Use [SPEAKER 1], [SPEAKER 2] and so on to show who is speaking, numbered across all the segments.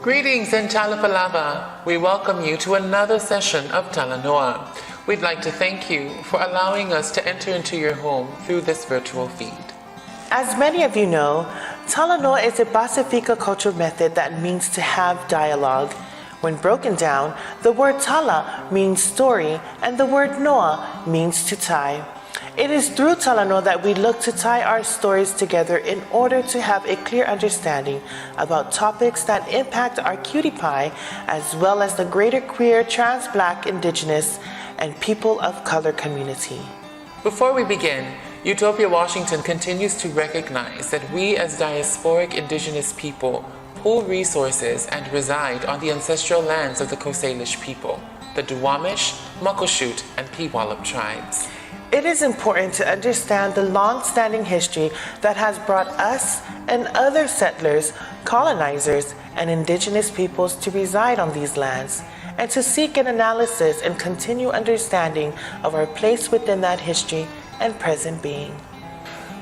[SPEAKER 1] Greetings and Talapalava. We welcome you to another session of Talanoa. We'd like to thank you for allowing us to enter into your home through this virtual feed.
[SPEAKER 2] As many of you know, Talanoa is a Pacifica cultural method that means to have dialogue. When broken down, the word tala means story and the word noa means to tie. It is through Talanoa that we look to tie our stories together in order to have a clear understanding about topics that impact our cutie pie as well as the greater queer, trans, black, indigenous, and people of color community.
[SPEAKER 1] Before we begin, Utopia Washington continues to recognize that we as diasporic indigenous people pull resources and reside on the ancestral lands of the Coast Salish people, the Duwamish, Muckleshoot, and Puyallup tribes.
[SPEAKER 2] It is important to understand the long-standing history that has brought us and other settlers, colonizers, and indigenous peoples to reside on these lands, and to seek an analysis and continue understanding of our place within that history and present being.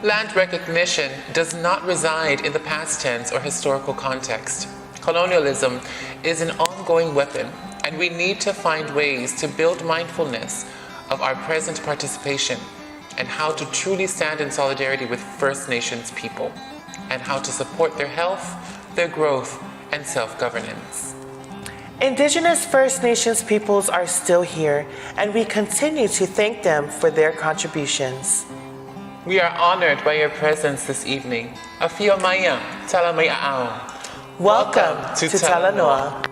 [SPEAKER 1] Land recognition does not reside in the past tense or historical context. Colonialism is an ongoing weapon, and we need to find ways to build mindfulness of our present participation and how to truly stand in solidarity with First Nations people and how to support their health, their growth, and self-governance.
[SPEAKER 2] Indigenous First Nations peoples are still here, and we continue to thank them for their contributions.
[SPEAKER 1] We are honored by your presence this evening. Afio Maya, Talamaya.
[SPEAKER 2] Welcome to Talanoa.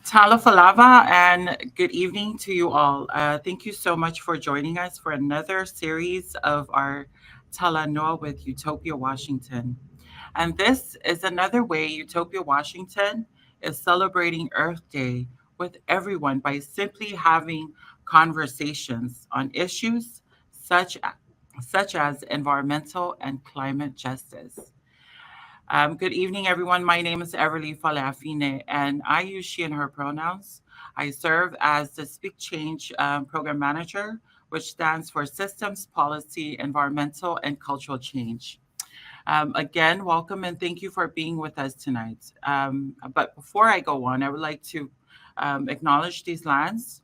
[SPEAKER 3] Talafalava and good evening to you all. Thank you so much for joining us for another series of our Talanoa with Utopia Washington. And this is another way Utopia Washington is celebrating Earth Day with everyone by simply having conversations on issues such, such as environmental and climate justice. Good evening, everyone. My name is Everly Falafine, and I use she and her pronouns. I serve as the Speak Change Program Manager, which stands for Systems, Policy, Environmental, and Cultural Change. Again, welcome and thank you for being with us tonight. But before I go on, I would like to acknowledge these lands.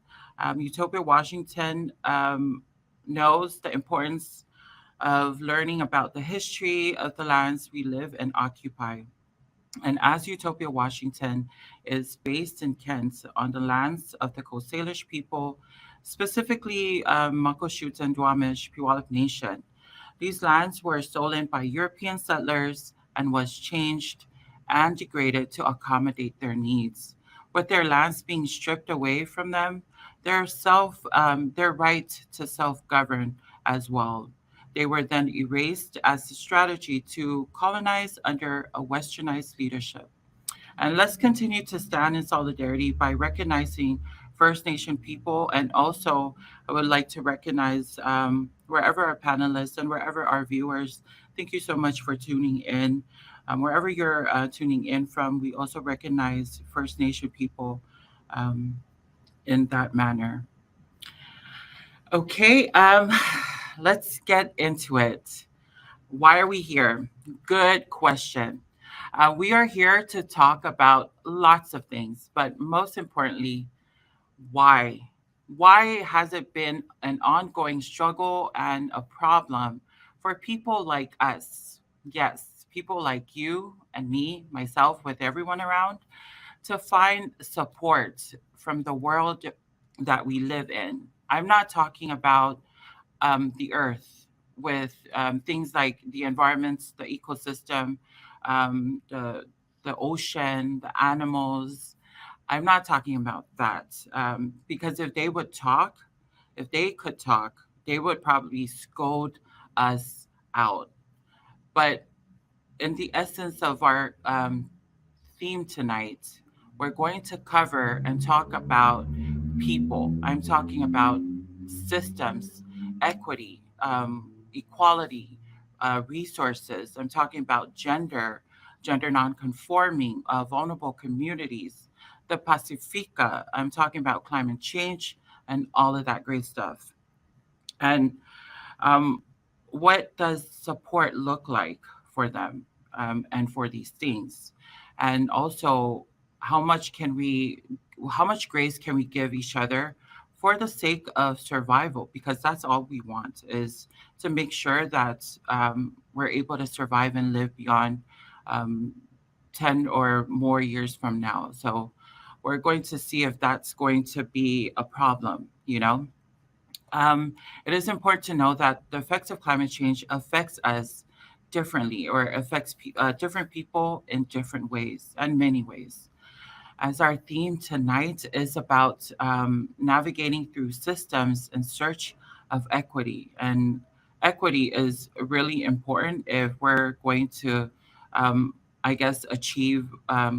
[SPEAKER 3] Utopia Washington knows the importance of learning about the history of the lands we live and occupy. And as Utopia Washington is based in Kent on the lands of the Coast Salish people, specifically Muckleshoot and Duwamish Puyallup Nation, these lands were stolen by European settlers and was changed and degraded to accommodate their needs. With their lands being stripped away from them, their right to self-govern as well. They were then erased as a strategy to colonize under a westernized leadership. And let's continue to stand in solidarity by recognizing First Nation people. And also, I would like to recognize wherever our panelists and wherever our viewers, thank you so much for tuning in. Wherever you're tuning in from, we also recognize First Nation people um, in that manner. Okay, let's get into it. Why are we here? Good question. We are here to talk about lots of things, but most importantly, why? Why has it been an ongoing struggle and a problem for people like us? Yes, people like you and me, myself, with everyone around, to find support from the world that we live in. I'm not talking about the earth with things like the environments, the ecosystem, the ocean, the animals. I'm not talking about that because if they could talk, they would probably scold us out. But in the essence of our theme tonight, we're going to cover and talk about people. I'm talking about systems, equity, equality, resources. I'm talking about gender, gender nonconforming, vulnerable communities, the Pacifica. I'm talking about climate change and all of that great stuff. And um, what does support look like for them, and for these things? And also, how much can we, how much grace can we give each other for the sake of survival? Because that's all we want, is to make sure that we're able to survive and live beyond um, 10 or more years from now. So we're going to see if that's going to be a problem, you know? um, it is important to know that the effects of climate change affects us differently, or affects different people in different ways and many ways. As our theme tonight is about navigating through systems in search of equity, and equity is really important if we're going to, um, I guess, achieve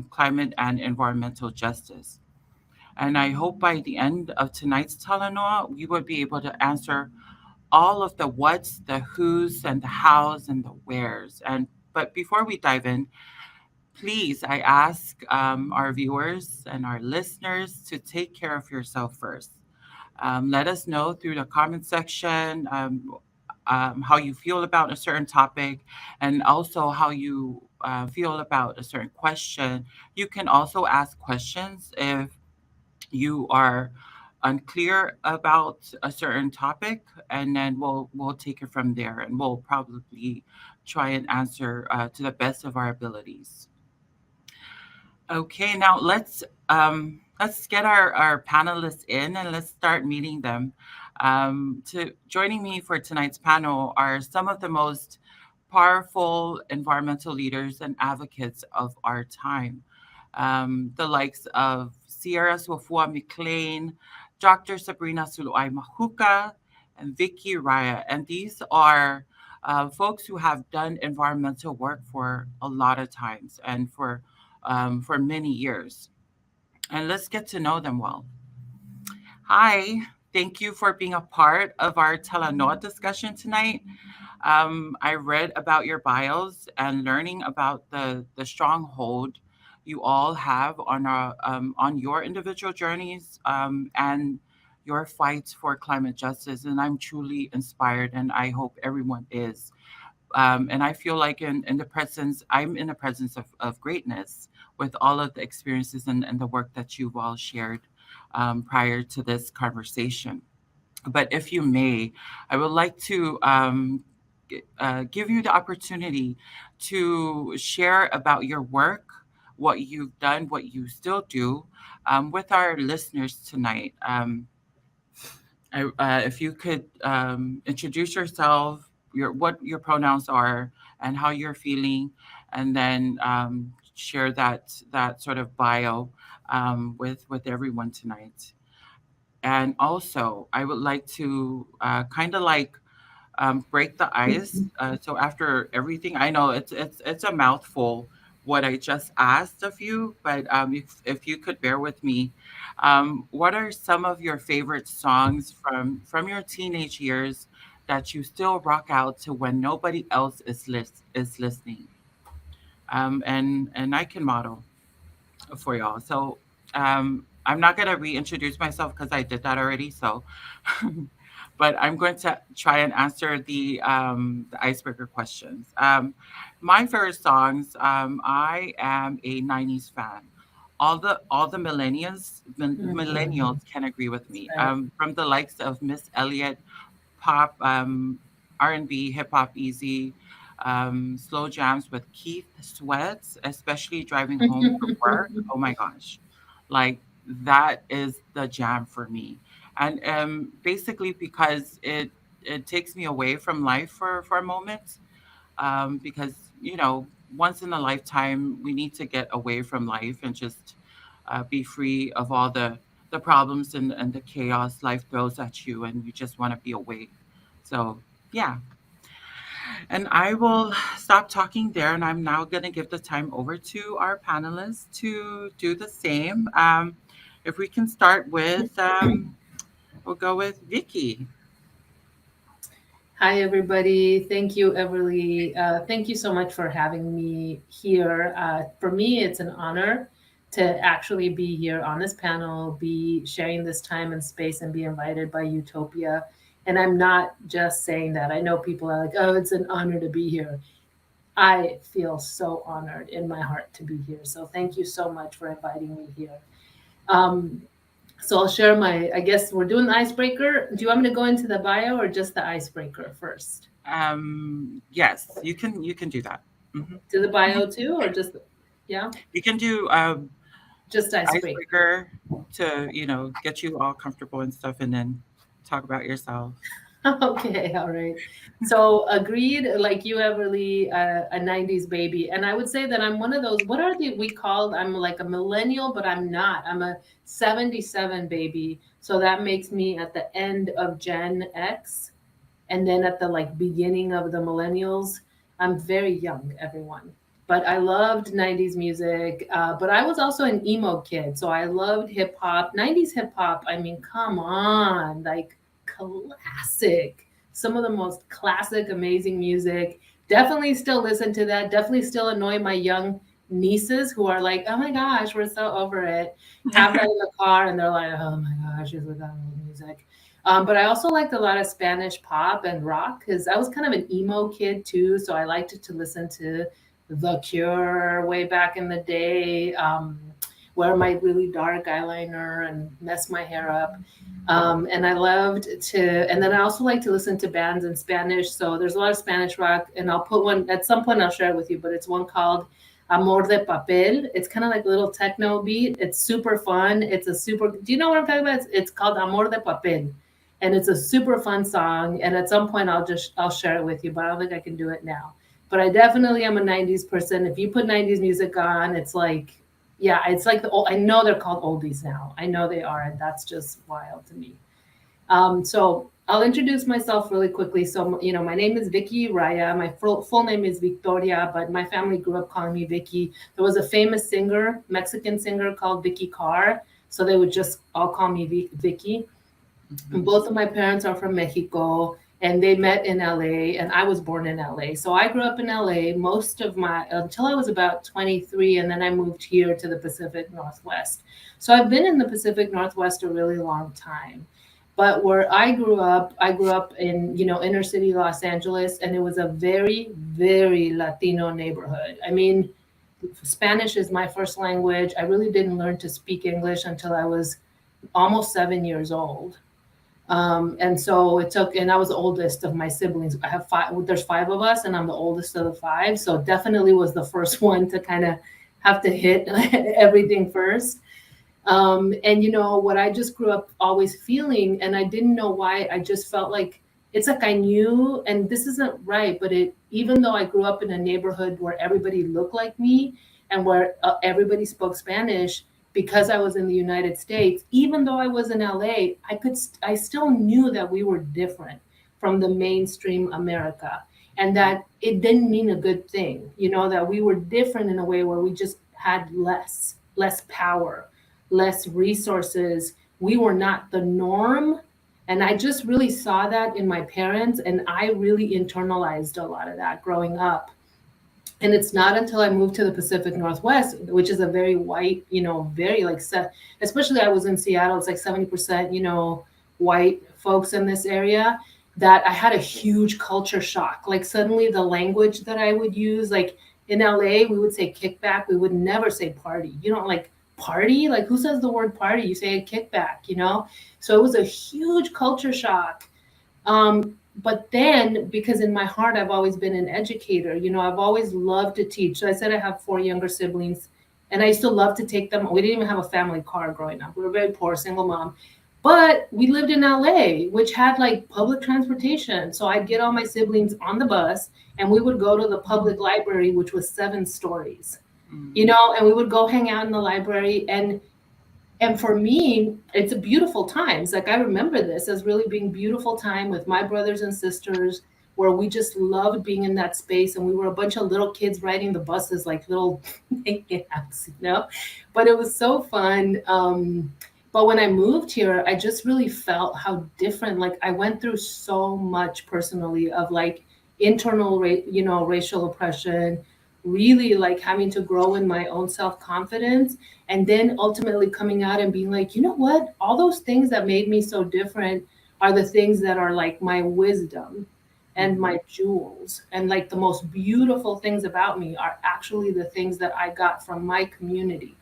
[SPEAKER 3] climate and environmental justice. And I hope by the end of tonight's Talanoa, we would be able to answer all of the what's, the who's, and the how's, and the where's. And but before we dive in, please, I ask our viewers and our listeners to take care of yourself first. Let us know through the comment section how you feel about a certain topic, and also how you feel about a certain question. You can also ask questions if you are unclear about a certain topic, and then we'll take it from there, and we'll probably try and answer to the best of our abilities. Okay, now let's get our panelists in, and let's start meeting them. To joining me for tonight's panel are some of the most powerful environmental leaders and advocates of our time. The likes of Sierra Suafua McLean, Dr. Sabrina Suluay Mahuka, and Vicky Raya. And these are folks who have done environmental work for a lot of times, and for many years. And let's get to know them well. Hi, thank you for being a part of our Talanoa discussion tonight. I read about your bios and learning about the stronghold you all have on your individual journeys, and your fights for climate justice. And I'm truly inspired, and I hope everyone is. And I feel like I'm in the presence of greatness with all of the experiences and the work that you've all shared prior to this conversation. But if you may, I would like to give you the opportunity to share about your work, what you've done, what you still do, with our listeners tonight. If you could introduce yourself, what your pronouns are, and how you're feeling, and then share that sort of bio with everyone tonight. And also, I would like to kind of like break the ice. So after everything, I know it's a mouthful what I just asked of you, but if you could bear with me, what are some of your favorite songs from your teenage years that you still rock out to when nobody else is listening? And I can model for y'all. So I'm not gonna reintroduce myself because I did that already. So, but I'm going to try and answer the icebreaker questions. My favorite songs. I am a '90s fan. All the millennials can agree with me. From the likes of Miss Elliott, pop, R&B, hip hop, easy, slow jams with Keith Sweats, especially driving home from work. Oh my gosh, like that is the jam for me, and basically because it takes me away from life for a moment, because once in a lifetime we need to get away from life and just be free of all the problems and the chaos life throws at you, and you just want to be away. So yeah. And I will stop talking there, and I'm now going to give the time over to our panelists to do the same. If we can start with, we'll go with Vicky.
[SPEAKER 4] Hi, everybody. Thank you, Everly. Thank you so much for having me here. For me, it's an honor to actually be here on this panel, be sharing this time and space, and be invited by Utopia. And I'm not just saying that. I know people are like, oh, it's an honor to be here. I feel so honored in my heart to be here. So thank you so much for inviting me here. Um, so I'll share my, I guess we're doing the icebreaker. Do you want me to go into the bio or just the icebreaker first?
[SPEAKER 3] Yes, you can do that. Hmm.
[SPEAKER 4] To the bio too, or just, yeah,
[SPEAKER 3] You can do
[SPEAKER 4] just icebreaker.
[SPEAKER 3] icebreaker to get you all comfortable and stuff, and then talk about yourself.
[SPEAKER 4] Okay, all right. So agreed, like you, Everly, a 90s baby. And I would say that I'm one of those, what are we called? I'm like a millennial, but I'm not. I'm a 77 baby. So that makes me at the end of Gen X. And then at the like beginning of the millennials. I'm very young, everyone. But I loved 90s music. But I was also an emo kid. So I loved hip hop. 90s hip hop, I mean, come on, like classic. Some of the most classic, amazing music. Definitely still listen to that. Definitely still annoy my young nieces who are like, oh my gosh, we're so over it. Have that in the car and they're like, oh my gosh, she's with that old music. But I also liked a lot of Spanish pop and rock because I was kind of an emo kid too. So I liked to listen to The Cure way back in the day, wear my really dark eyeliner and mess my hair up. And I loved to, and then I also like to listen to bands in Spanish. So there's a lot of Spanish rock, and I'll put one at some point, I'll share it with you, but it's one called Amor de Papel. It's kind of like a little techno beat. It's super fun. It's a super, do you know what I'm talking about? It's called Amor de Papel, and it's a super fun song. And at some point I'll share it with you, but I don't think I can do it now. But I definitely am a 90s person. If you put 90s music on, it's like, yeah, it's like the old, I know they're called oldies now. I know they are, and that's just wild to me. So I'll introduce myself really quickly. So, my name is Vicky Raya. My full name is Victoria, but my family grew up calling me Vicky. There was a famous singer, Mexican singer called Vicky Carr. So they would just all call me Vicky.
[SPEAKER 3] Mhm.
[SPEAKER 4] And both of my parents are from Mexico, and they met in LA, and I was born in LA. So I grew up in LA most of my until I was about 23, and then I moved here to the Pacific Northwest. So I've been in the Pacific Northwest a really long time. But where I grew up in, inner city Los Angeles, and it was a very, very Latino neighborhood. I mean, Spanish is my first language. I really didn't learn to speak English until I was almost 7 years old. And so it took, and I was the oldest of my siblings. I have five, there's five of us, and I'm the oldest of the five. So definitely was the first one to kind of have to hit everything first. And what I just grew up always feeling, and I didn't know why, I just felt like it's like I knew, and this isn't right, but even though I grew up in a neighborhood where everybody looked like me and where everybody spoke Spanish, because I was in the United States, even though I was in LA, I still knew that we were different from the mainstream America, and that it didn't mean a good thing, that we were different in a way where we just had less power, less resources. We were not the norm. And I just really saw that in my parents. And I really internalized a lot of that growing up. And it's not until I moved to the Pacific Northwest, which is a very white, very like, especially I was in Seattle, it's like 70%, white folks in this area, that I had a huge culture shock. Like suddenly the language that I would use, like in LA, we would say kickback. We would never say party. You don't like party? Like who says the word party? You say a kickback. So it was a huge culture shock. But then, because in my heart, I've always been an educator, I've always loved to teach. So I said I have four younger siblings, and I used to love to take them. We didn't even have a family car growing up. We were very poor, single mom. But we lived in LA, which had like public transportation. So I'd get all my siblings on the bus, and we would go to the public library, which was 7 stories,
[SPEAKER 3] Mm.
[SPEAKER 4] and we would go hang out in the library. And for me, it's a beautiful time. It's like I remember this as really being beautiful time with my brothers and sisters. where we just loved being in that space, and we were a bunch of little kids riding the buses like little maniacs, you know. But it was so fun. But when I moved here, I just really felt how different. Like I went through so much personally of like internal, racial oppression, really like having to grow in my own self confidence, and then ultimately coming out and being like, you know what, all those things that made me so different are the things that are like my wisdom and my jewels, and like the most beautiful things about me are actually the things that I got from my community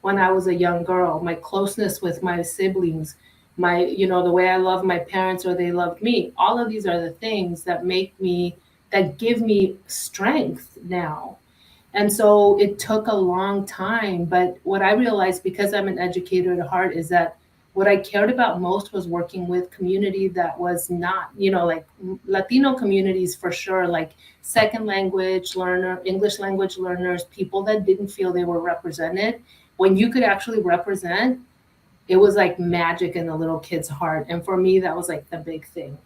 [SPEAKER 4] when I was a young girl, my closeness with my siblings, my, the way I love my parents or they loved me. All of these are the things that that give me strength now. And so it took a long time. But what I realized, because I'm an educator at heart, is that what I cared about most was working with community that was not, like Latino communities for sure, like second language learner, English language learners, people that didn't feel they were represented. When you could actually represent, it was like magic in the little kid's heart. And for me, that was like the big thing.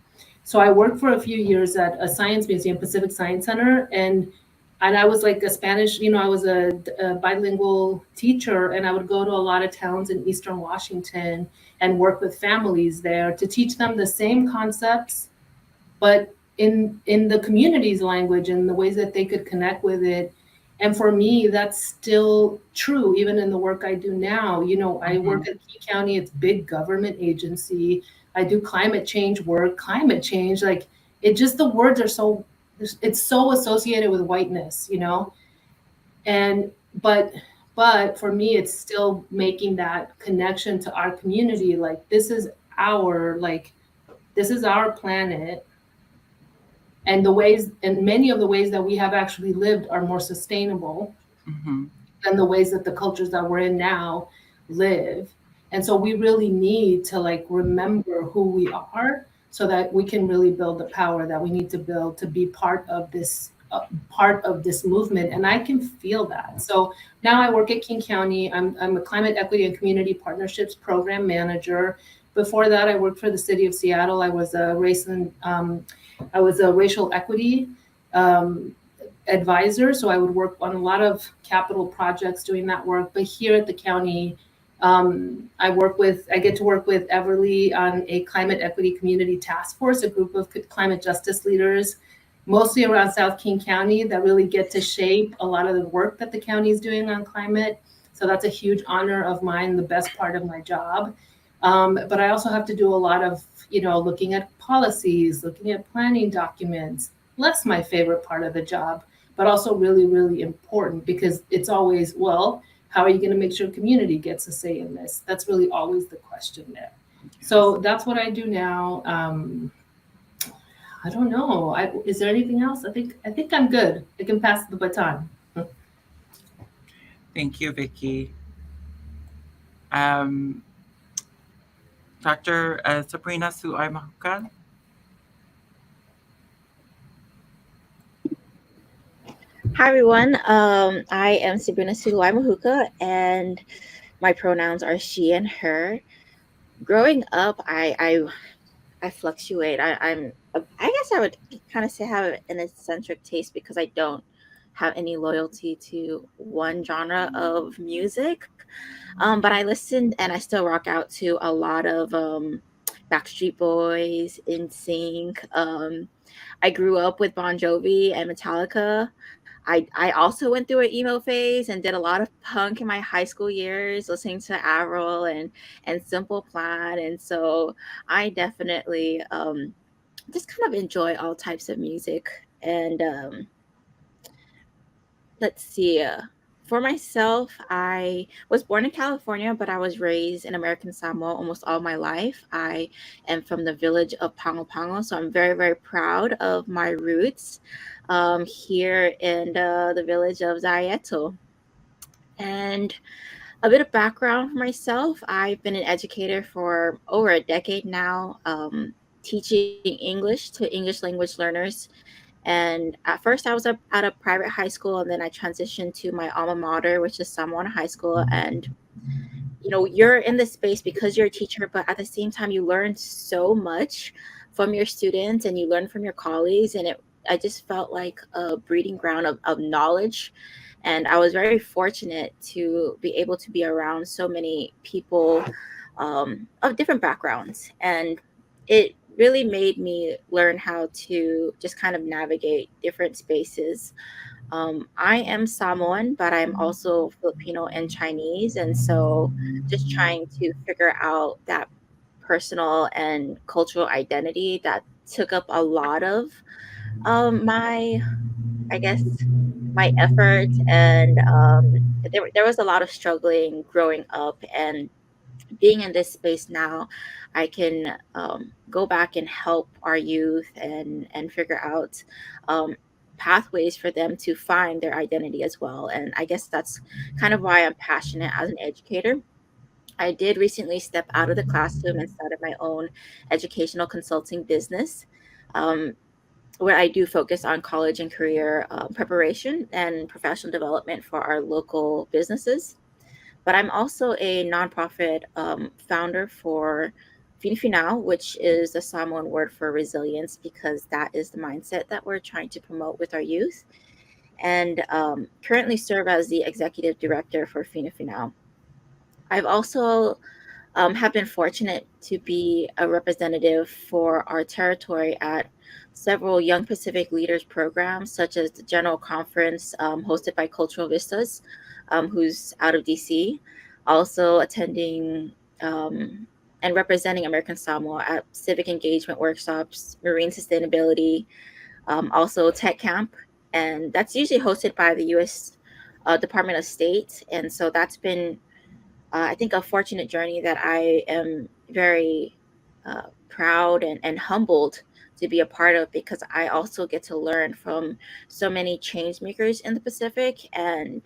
[SPEAKER 4] So I worked for a few years at a science museum, Pacific Science Center, and I was like a Spanish, I was a bilingual teacher, and I would go to a lot of towns in Eastern Washington and work with families there to teach them the same concepts, but in the community's language and the ways that they could connect with it. And for me, that's still true, even in the work I do now. I work at Key County, it's big government agency. I do climate change work, climate change, like it just, the words are so, it's so associated with whiteness, and but for me, it's still making that connection to our community. Like this is our planet, and many of the ways that we have actually lived are more sustainable than the ways that the cultures that we're in now live. And so we really need to like remember who we are, so that we can really build the power that we need to build to be part of this movement. And I can feel that. So now I work at King County. I'm a climate equity and community partnerships program manager. Before that, I worked for the city of Seattle. I was a racial equity advisor. So I would work on a lot of capital projects doing that work. But here at the county, I get to work with Everly on a climate equity community task force, a group of climate justice leaders, mostly around South King County, that really get to shape a lot of the work that the county is doing on climate. So that's a huge honor of mine, the best part of my job. But I also have to do a lot of, looking at policies, looking at planning documents. That's my favorite part of the job, but also really, really important, because it's always, well, how are you going to make sure community gets a say in this? That's really always the question there. So that's what I do now. I don't know. Is there anything else? I think I'm good. I can pass the baton.
[SPEAKER 3] Thank you, Vicky. Dr. Sabrina Suai Mahukan.
[SPEAKER 5] Hi everyone. I am Sabrina Suai Mahuka, and my pronouns are she and her. Growing up, I fluctuate. I guess I would kind of say I have an eccentric taste, because I don't have any loyalty to one genre of music. But I listened and I still rock out to a lot of Backstreet Boys, NSYNC. I grew up with Bon Jovi and Metallica. I also went through an emo phase and did a lot of punk in my high school years, listening to Avril and Simple Plan. And so I definitely just kind of enjoy all types of music. And let's see. For myself, I was born in California, but I was raised in American Samoa almost all my life. I am from the village of Pango Pango, so I'm very, very proud of my roots here in the village of Zaieto. And a bit of background for myself: I've been an educator for over a decade now, teaching English to English language learners. And at first, I was at a private high school, and then I transitioned to my alma mater, which is Samoan High School. And you're in this space because you're a teacher, but at the same time, you learn so much from your students and you learn from your colleagues, and I just felt like a breeding ground of knowledge. And I was very fortunate to be able to be around so many people of different backgrounds. And it really made me learn how to just kind of navigate different spaces. I am Samoan, but I'm also Filipino and Chinese. And so just trying to figure out that personal and cultural identity that took up a lot of my, I guess, my effort. And there was a lot of struggling growing up. And being in this space now, I can go back and help our youth and figure out um, pathways for them to find their identity as well. And I guess that's kind of why I'm passionate as an educator. I did recently step out of the classroom and started my own educational consulting business, um, where I do focus on college and career preparation and professional development for our local businesses. But I'm also a nonprofit founder for Finifinal, which is the Samoan word for resilience, because that is the mindset that we're trying to promote with our youth. And currently serve as the executive director for Finifinal. I've also have been fortunate to be a representative for our territory at several Young Pacific Leaders programs, such as the General Conference hosted by Cultural Vistas, who's out of DC, also attending and representing American Samoa at civic engagement workshops, marine sustainability, also Tech Camp. And that's usually hosted by the US Department of State. And so that's been I think a fortunate journey that I am very proud and humbled to be a part of, because I also get to learn from so many change makers in the Pacific. And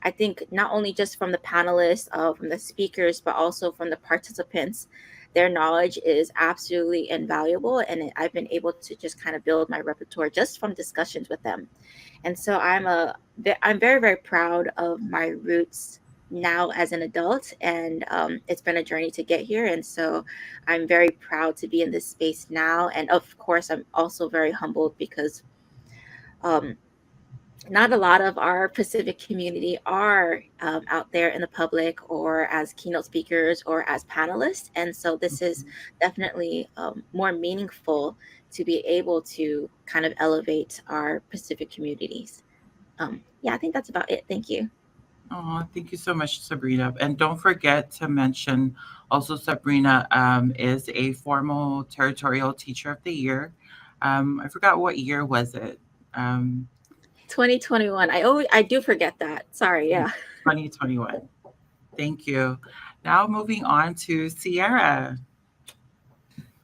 [SPEAKER 5] I think not only just from the panelists, from the speakers, but also from the participants, their knowledge is absolutely invaluable. And I've been able to just kind of build my repertoire just from discussions with them. And so I'm very, very proud of my roots now as an adult, and it's been a journey to get here. And so I'm very proud to be in this space now. And of course, I'm also very humbled because um, not a lot of our Pacific community are out there in the public or as keynote speakers or as panelists. And so this is definitely more meaningful to be able to kind of elevate our Pacific communities. Yeah, I think that's about it. Thank you.
[SPEAKER 3] Oh, thank you so much, Sabrina. And don't forget to mention also Sabrina is a formal territorial teacher of the year. I forgot what year was it. Um,
[SPEAKER 5] 2021. I do forget that. Sorry. Yeah.
[SPEAKER 3] 2021. Thank you. Now moving on to Sierra.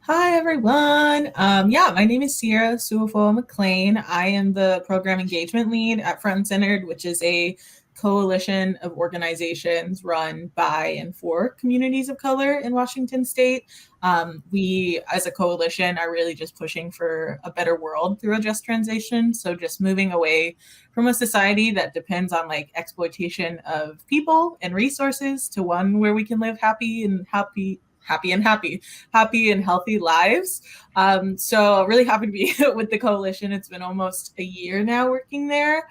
[SPEAKER 6] Hi, everyone. Yeah, my name is Sierra Suafo McLean. I am the program engagement lead at Front and Centered, which is a coalition of organizations run by and for communities of color in Washington State. We, as a coalition, are really just pushing for a better world through a just transition. So just moving away from a society that depends on like exploitation of people and resources to one where we can live happy and healthy lives. So really happy to be with the coalition. It's been almost a year now working there.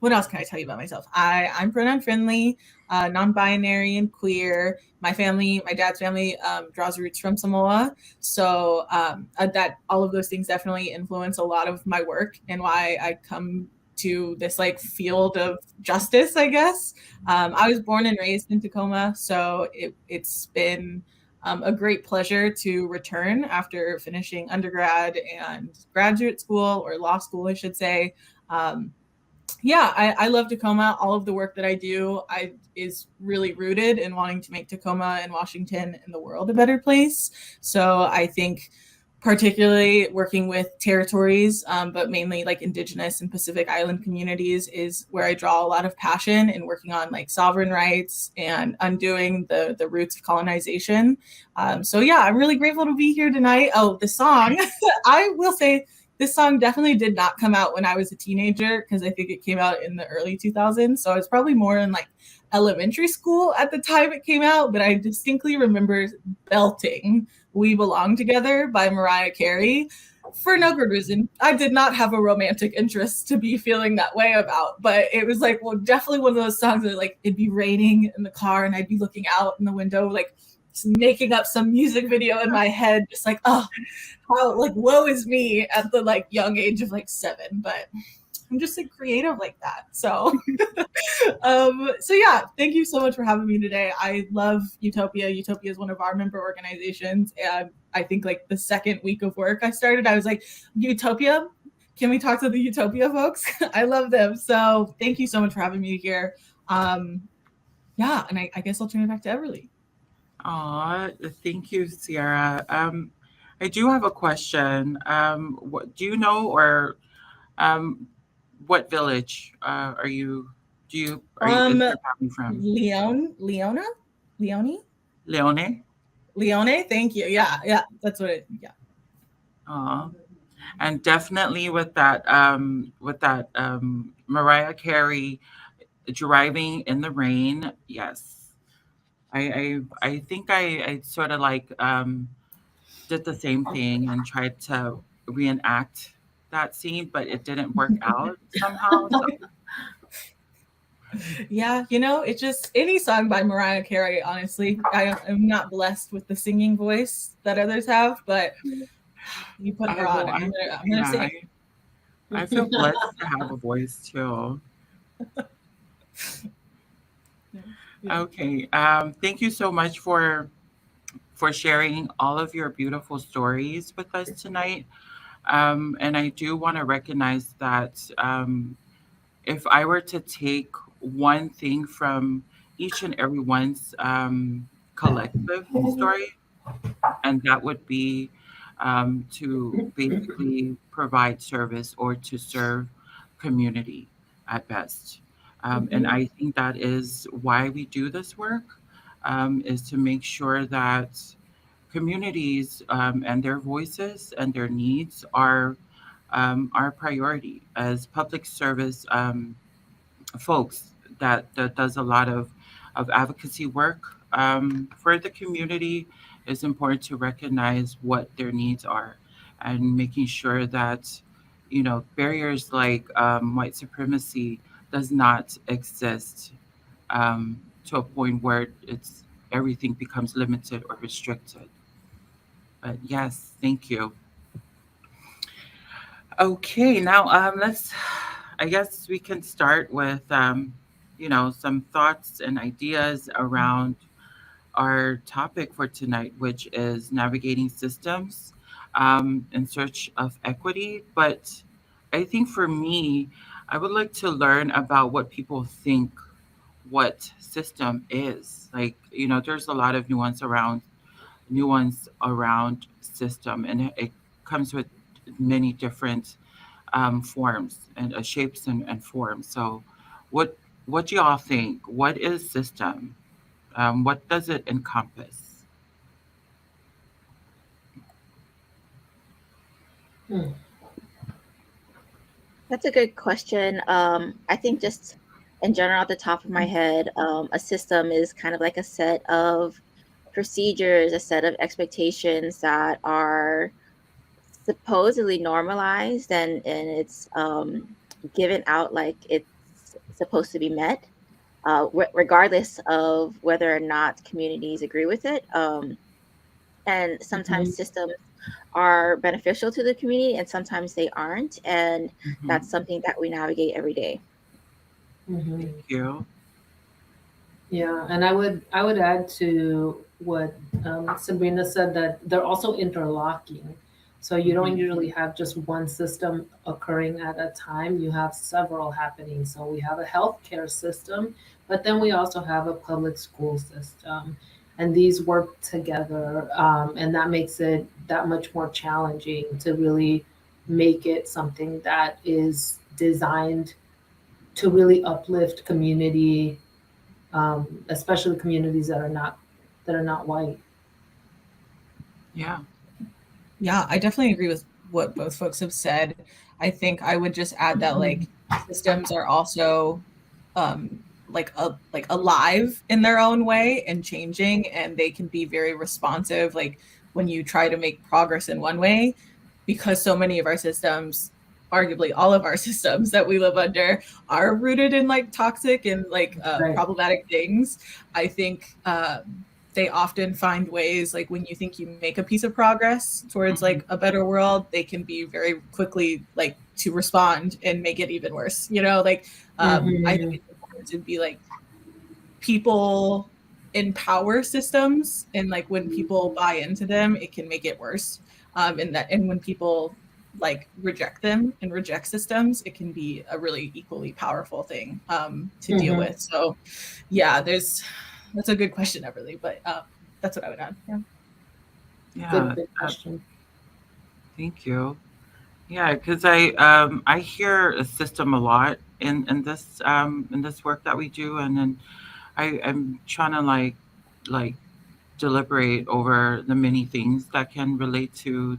[SPEAKER 6] What else can I tell you about myself? I'm pronoun friendly, non-binary and queer. My dad's family draws roots from Samoa. So that all of those things definitely influence a lot of my work and why I come to this like field of justice, I guess. I was born and raised in Tacoma, so it's been a great pleasure to return after finishing undergrad and graduate school, or law school, I should say. I love Tacoma. All of the work that I do is really rooted in wanting to make Tacoma and Washington and the world a better place. So I think particularly working with territories, but mainly like Indigenous and Pacific Island communities is where I draw a lot of passion in working on like sovereign rights and undoing the roots of colonization. I'm really grateful to be here tonight. Oh, the song, I will say this song definitely did not come out when I was a teenager, because I think it came out in the early 2000s. So I was probably more in like elementary school at the time it came out, but I distinctly remember belting We Belong Together by Mariah Carey for no good reason. I did not have a romantic interest to be feeling that way about, but it was like, well, definitely one of those songs that like it'd be raining in the car and I'd be looking out in the window, like just making up some music video in my head, just like, oh, how like woe is me at the like young age of like 7. But I'm just like creative like that. So so yeah, thank you so much for having me today. I love Utopia. Utopia is one of our member organizations. And I think like the second week of work I started, I was like, Utopia, can we talk to the Utopia folks? I love them. So thank you so much for having me here. Yeah, and I guess I'll turn it back to Everly.
[SPEAKER 3] Aw, thank you, Sierra. I do have a question. What do you know, or um, what village are you? Is your family from?
[SPEAKER 6] Leone?
[SPEAKER 3] Leone?
[SPEAKER 6] Leone, thank you. Yeah, that's what it, yeah.
[SPEAKER 3] Aw. And definitely with that Mariah Carey driving in the rain. Yes, I think I sort of like did the same thing and tried to reenact that scene, but it didn't work out somehow. So
[SPEAKER 6] Yeah, it's just any song by Mariah Carey, honestly. I'm not blessed with the singing voice that others have, but you put her on
[SPEAKER 3] well,
[SPEAKER 6] and I'm gonna
[SPEAKER 3] yeah,
[SPEAKER 6] sing.
[SPEAKER 3] I feel blessed to have a voice too.
[SPEAKER 6] Yeah.
[SPEAKER 3] Okay, thank you so much for sharing all of your beautiful stories with us tonight. And I do want to recognize that if I were to take one thing from each and everyone's collective story, and that would be to basically provide service or to serve community at best. And I think that is why we do this work, is to make sure that communities and their voices and their needs are our priority as public service folks that does a lot of advocacy work for the community. It's important to recognize what their needs are and making sure that barriers like white supremacy does not exist to a point where it's everything becomes limited or restricted. But yes, thank you. Okay, now let's. I guess we can start with some thoughts and ideas around our topic for tonight, which is navigating systems in search of equity. But I think for me, I would like to learn about what people think what system is. Like, there's a lot of nuance around system, and it comes with many different forms and shapes and forms. So, what do y'all think? What is system? What does it encompass?
[SPEAKER 5] That's a good question. I think just in general, at the top of my head, a system is kind of like a set of procedures, a set of expectations that are supposedly normalized and it's given out like it's supposed to be met, regardless of whether or not communities agree with it. And sometimes systems are beneficial to the community and sometimes they aren't. And
[SPEAKER 3] Hmm.
[SPEAKER 5] that's something that we navigate every day.
[SPEAKER 3] Thank you.
[SPEAKER 4] Yeah, and I would add to what Sabrina said, that they're also interlocking. So you don't
[SPEAKER 3] Hmm.
[SPEAKER 4] usually have just one system occurring at a time. You have several happening. So we have a healthcare system, but then we also have a public school system, and these work together, and that makes it that much more challenging to really make it something that is designed to really uplift community, especially communities that are not white.
[SPEAKER 3] Yeah.
[SPEAKER 6] Yeah, I definitely agree with what both folks have said. I think I would just add that like systems are also like alive in their own way and changing, and they can be very responsive like when you try to make progress in one way, because so many of our systems, arguably all of our systems that we live under, are rooted in like toxic and like
[SPEAKER 4] Right.
[SPEAKER 6] problematic things. I think they often find ways, like when you think you make a piece of progress towards like a better world, they can be very quickly like to respond and make it even worse, you know, like I think
[SPEAKER 4] Mm-hmm.
[SPEAKER 6] it's important to be like, people in power systems, and like when people buy into them it can make it worse, and when people like reject them and reject systems, it can be a really equally powerful thing to deal
[SPEAKER 4] Mm-hmm.
[SPEAKER 6] with. So yeah, that's a good question, Everly, but that's what I would add. Yeah.
[SPEAKER 3] Yeah,
[SPEAKER 4] Good question.
[SPEAKER 3] thank you. Yeah, because I hear a system a lot in this work that we do, and then I'm trying to like deliberate over the many things that can relate to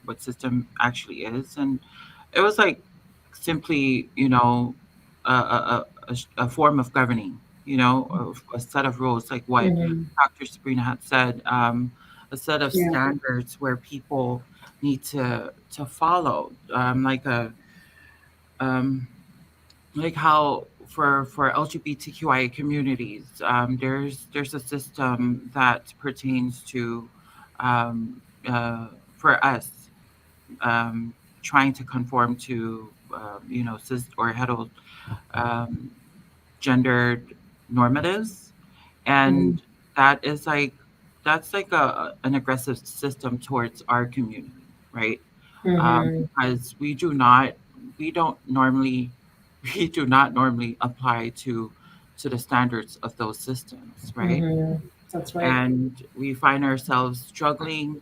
[SPEAKER 3] what system actually is, and it was like simply, a form of governing, a set of rules, like what
[SPEAKER 4] Mm-hmm.
[SPEAKER 3] Dr. Sabrina had said, a set of
[SPEAKER 4] Yeah.
[SPEAKER 3] standards where people need to follow, um, like how for LGBTQIA communities, there's a system that pertains to, um, for us, um, trying to conform to, cis or hetero, um, gendered normatives,
[SPEAKER 4] Mm-hmm.
[SPEAKER 3] and that is like that's like an aggressive system towards our community, right?
[SPEAKER 4] Mm-hmm.
[SPEAKER 3] Because we don't normally we do not normally apply to the standards of those systems, right?
[SPEAKER 4] Mm-hmm. That's right.
[SPEAKER 3] And we find ourselves struggling,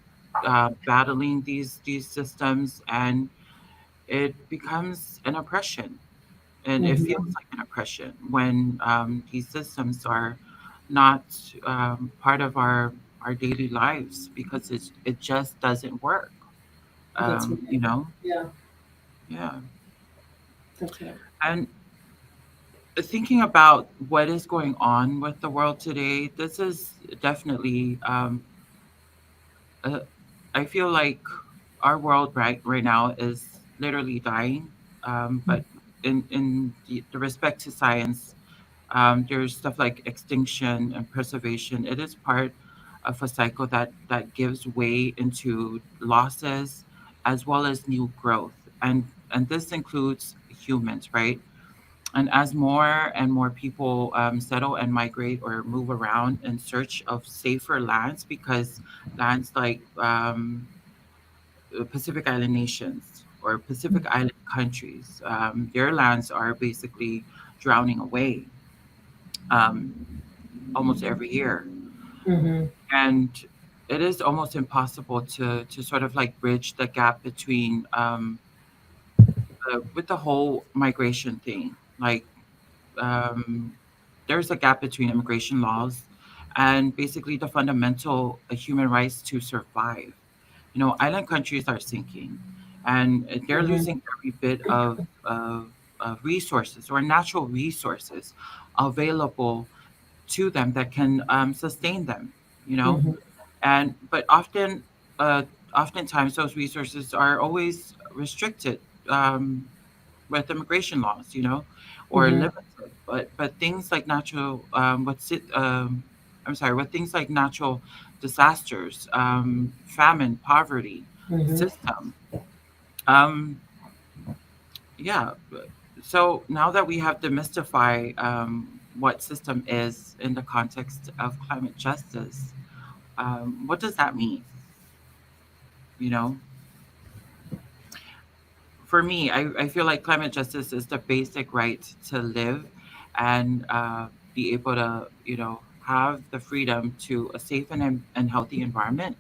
[SPEAKER 3] battling these systems, and it becomes an oppression, and it feels
[SPEAKER 4] Mm-hmm.
[SPEAKER 3] like an oppression when these systems are not part of our daily lives, because it just doesn't work.
[SPEAKER 4] That's
[SPEAKER 3] You
[SPEAKER 4] right.
[SPEAKER 3] know,
[SPEAKER 4] Yeah.
[SPEAKER 3] yeah.
[SPEAKER 4] That's right.
[SPEAKER 3] And thinking about what is going on with the world today, this is definitely, uh, I feel like our world right now is literally dying. But in the respect to science, there's stuff like extinction and preservation. It is part of a cycle that gives way into losses as well as new growth, and this includes humans, right? And as more and more people settle and migrate or move around in search of safer lands, because lands like Pacific Island nations or Pacific Island countries, their lands are basically drowning away um, almost every year.
[SPEAKER 4] Mm-hmm.
[SPEAKER 3] And it is almost impossible to sort of like bridge the gap between with the whole migration thing. Like, um, there's a gap between immigration laws and basically the fundamental human rights to survive. Island countries are sinking, and they're
[SPEAKER 4] Mm-hmm.
[SPEAKER 3] losing every bit of resources or natural resources available to them that can sustain them. You know,
[SPEAKER 4] Mm-hmm.
[SPEAKER 3] and but uh, oftentimes those resources are always restricted um, with immigration laws, or
[SPEAKER 4] Mm-hmm.
[SPEAKER 3] limited. But things like natural I'm sorry, with things like natural disasters, famine, poverty,
[SPEAKER 4] Mm-hmm.
[SPEAKER 3] system. Um, yeah. So now that we have demystified what system is in the context of climate justice, what does that mean? You know, for me, I feel like climate justice is the basic right to live and be able to, have the freedom to a safe and healthy environment.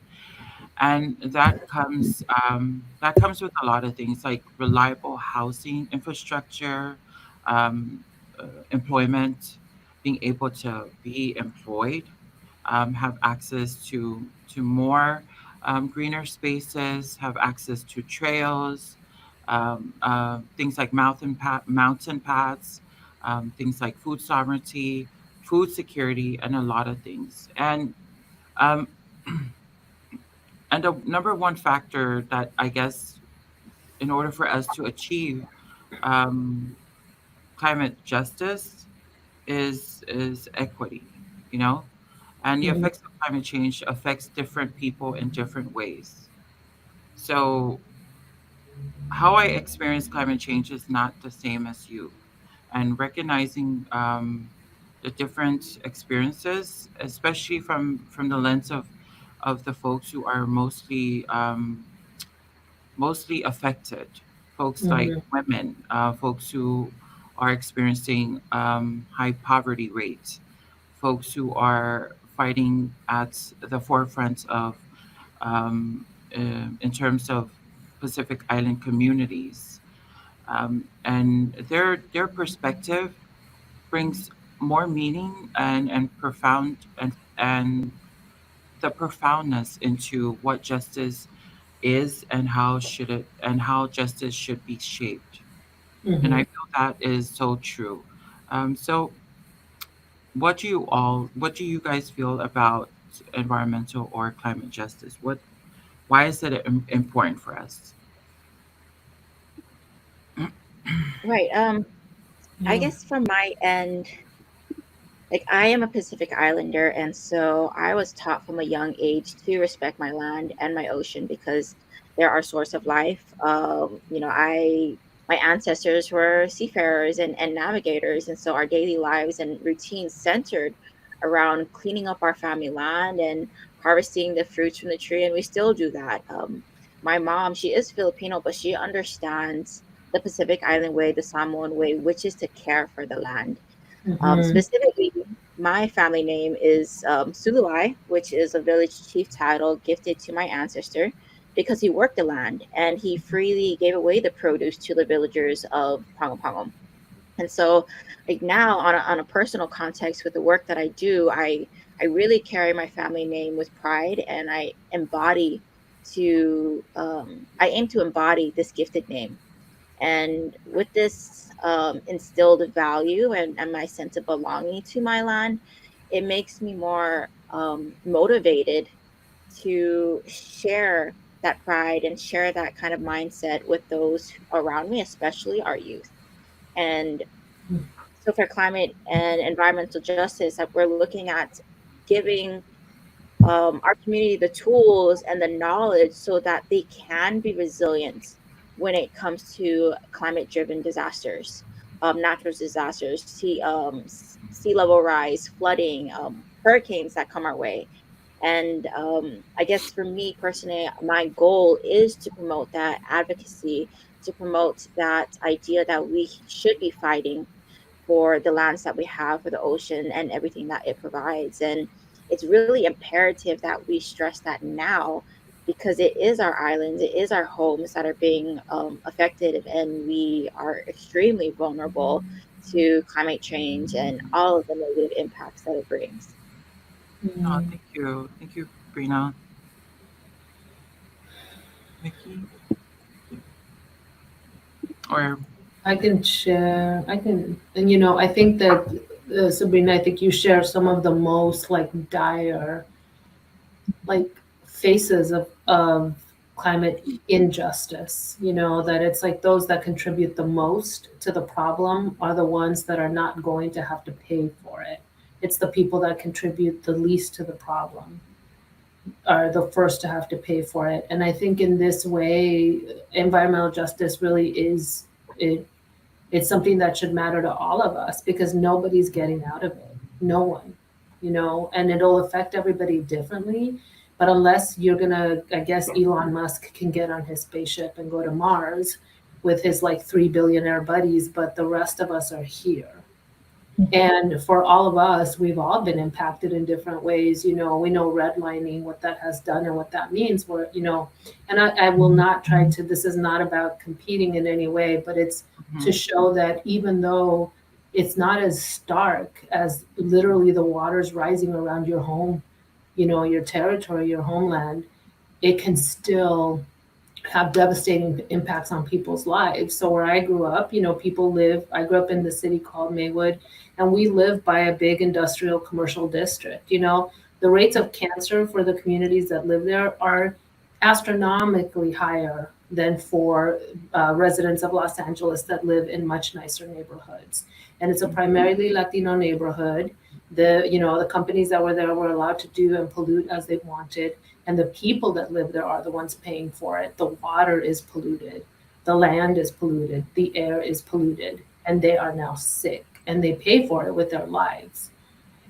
[SPEAKER 3] And that comes with a lot of things like reliable housing infrastructure, um, employment, being able to be employed, have access to more greener spaces, have access to trails, things like mountain paths, things like food sovereignty, food security, and a lot of things. Um, and the number one factor that I guess in order for us to achieve um, climate justice is equity, you know, and the
[SPEAKER 4] Mhm.
[SPEAKER 3] effects of climate change affects different people in different ways. So how I experience climate change is not the same as you, and recognizing the different experiences, especially from the lens of the folks who are mostly affected, folks like
[SPEAKER 4] Mhm.
[SPEAKER 3] women, folks who are experiencing high poverty rates, folks who are fighting at the forefront of in terms of Pacific Island communities, and their perspective brings more meaning and profound and the profoundness into what justice is and how justice should be shaped. And I
[SPEAKER 4] Mhm.
[SPEAKER 3] feel that is so true. So what do you guys feel about environmental or climate justice? Why is it important for us?
[SPEAKER 5] Right. I
[SPEAKER 4] Yeah.
[SPEAKER 5] guess from my end, like I am a Pacific Islander, and so I was taught from a young age to respect my land and my ocean because they're our source of life. I my ancestors were seafarers and navigators, and so our daily lives and routines centered around cleaning up our family land and harvesting the fruits from the tree, and we still do that. My mom, she is Filipino, but she understands the Pacific Island way, the Samoan way, which is to care for the land.
[SPEAKER 4] Mhm.
[SPEAKER 5] Specifically, my family name is Suluai, which is a village chief title gifted to my ancestor because he worked the land and he freely gave away the produce to the villagers of Pangapangam. And so, like now, on a personal context with the work that I do, I really carry my family name with pride, and I aim to embody this gifted name. And with this instilled value and my sense of belonging to my land, it makes me more motivated to share that pride and share that kind of mindset with those around me, especially our youth. And so for climate and environmental justice, that we're looking at giving our community the tools and the knowledge so that they can be resilient when it comes to climate driven disasters, natural disasters, sea level rise, flooding, hurricanes that come our way. And I guess for me personally, my goal is to promote that advocacy, to promote that idea that we should be fighting for the lands that we have, for the ocean and everything that it provides. And it's really imperative that we stress that now because it is our islands, it is our homes that are being affected, and we are extremely vulnerable to climate change and all of the negative impacts that it brings.
[SPEAKER 3] Oh,
[SPEAKER 4] Mhm.
[SPEAKER 3] thank you, Brina. Mickey, or
[SPEAKER 4] I can share. I can, and I think that Sabrina, I think you share some of the most like dire like faces of climate injustice. That it's like those that contribute the most to the problem are the ones that are not going to have to pay for it. It's the people that contribute the least to the problem are the first to have to pay for it. And I think in this way, environmental justice really is it it's something that should matter to all of us because nobody's getting out of it. No one, and it'll affect everybody differently. But unless you're gonna, I guess Elon Musk can get on his spaceship and go to Mars with his like 3 billionaire buddies, but the rest of us are here. And for all of us, we've all been impacted in different ways. We know redlining, what that has done and what that means. And I will not try to, this is not about competing in any way, but it's to
[SPEAKER 3] mhm.
[SPEAKER 4] show that even though it's not as stark as literally the waters rising around your home, your territory, your homeland, it can still have devastating impacts on people's lives. So where I grew up, people live. I grew up in the city called Maywood, and we live by a big industrial commercial district. The rates of cancer for the communities that live there are astronomically higher than for residents of Los Angeles that live in much nicer neighborhoods. And it's a primarily Latino neighborhood. The companies that were there were allowed to do and pollute as they wanted, and the people that live there are the ones paying for it. The water is polluted, the land is polluted, the air is polluted, and they are now sick, and they pay for it with their lives.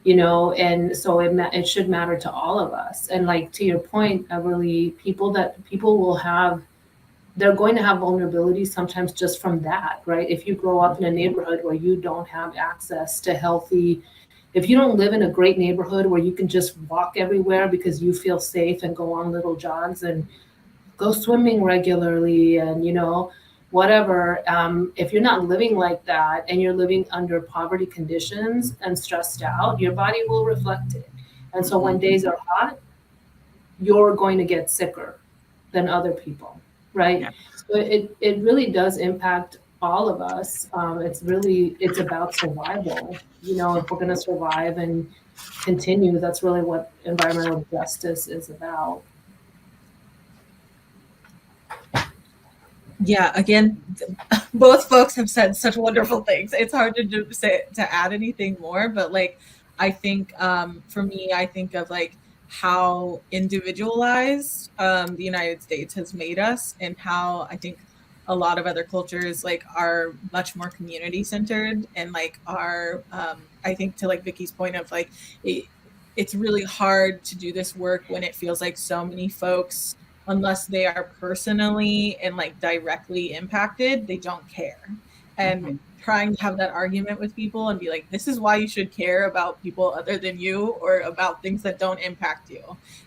[SPEAKER 4] And so it should matter to all of us. And like to your point, Everly, people will have, they're going to have vulnerabilities sometimes just from that, right? If you grow up in a neighborhood where you don't have access to healthy, if you don't live in a great neighborhood where you can just walk everywhere because you feel safe and go on little jogs and go swimming regularly and, whatever, if you're not living like that and you're living under poverty conditions and stressed out, your body will reflect it. And so when days are hot, you're going to get sicker than other people, right?
[SPEAKER 3] Yeah.
[SPEAKER 4] So it really does impact all of us. It's about survival. If we're going to survive and continue, that's really what environmental justice is about.
[SPEAKER 6] Yeah, again, both folks have said such wonderful things. It's hard to add anything more, but like I think for me, I think of like how individualized the United States has made us, and how I think a lot of other cultures like are much more community centered, and like are I think, to like Vicky's point of like it's really hard to do this work when it feels like so many folks, unless they are personally and like directly impacted, they don't care. And trying to have that argument with people and be like, this is why you should care about people other than you, or about things that don't impact you.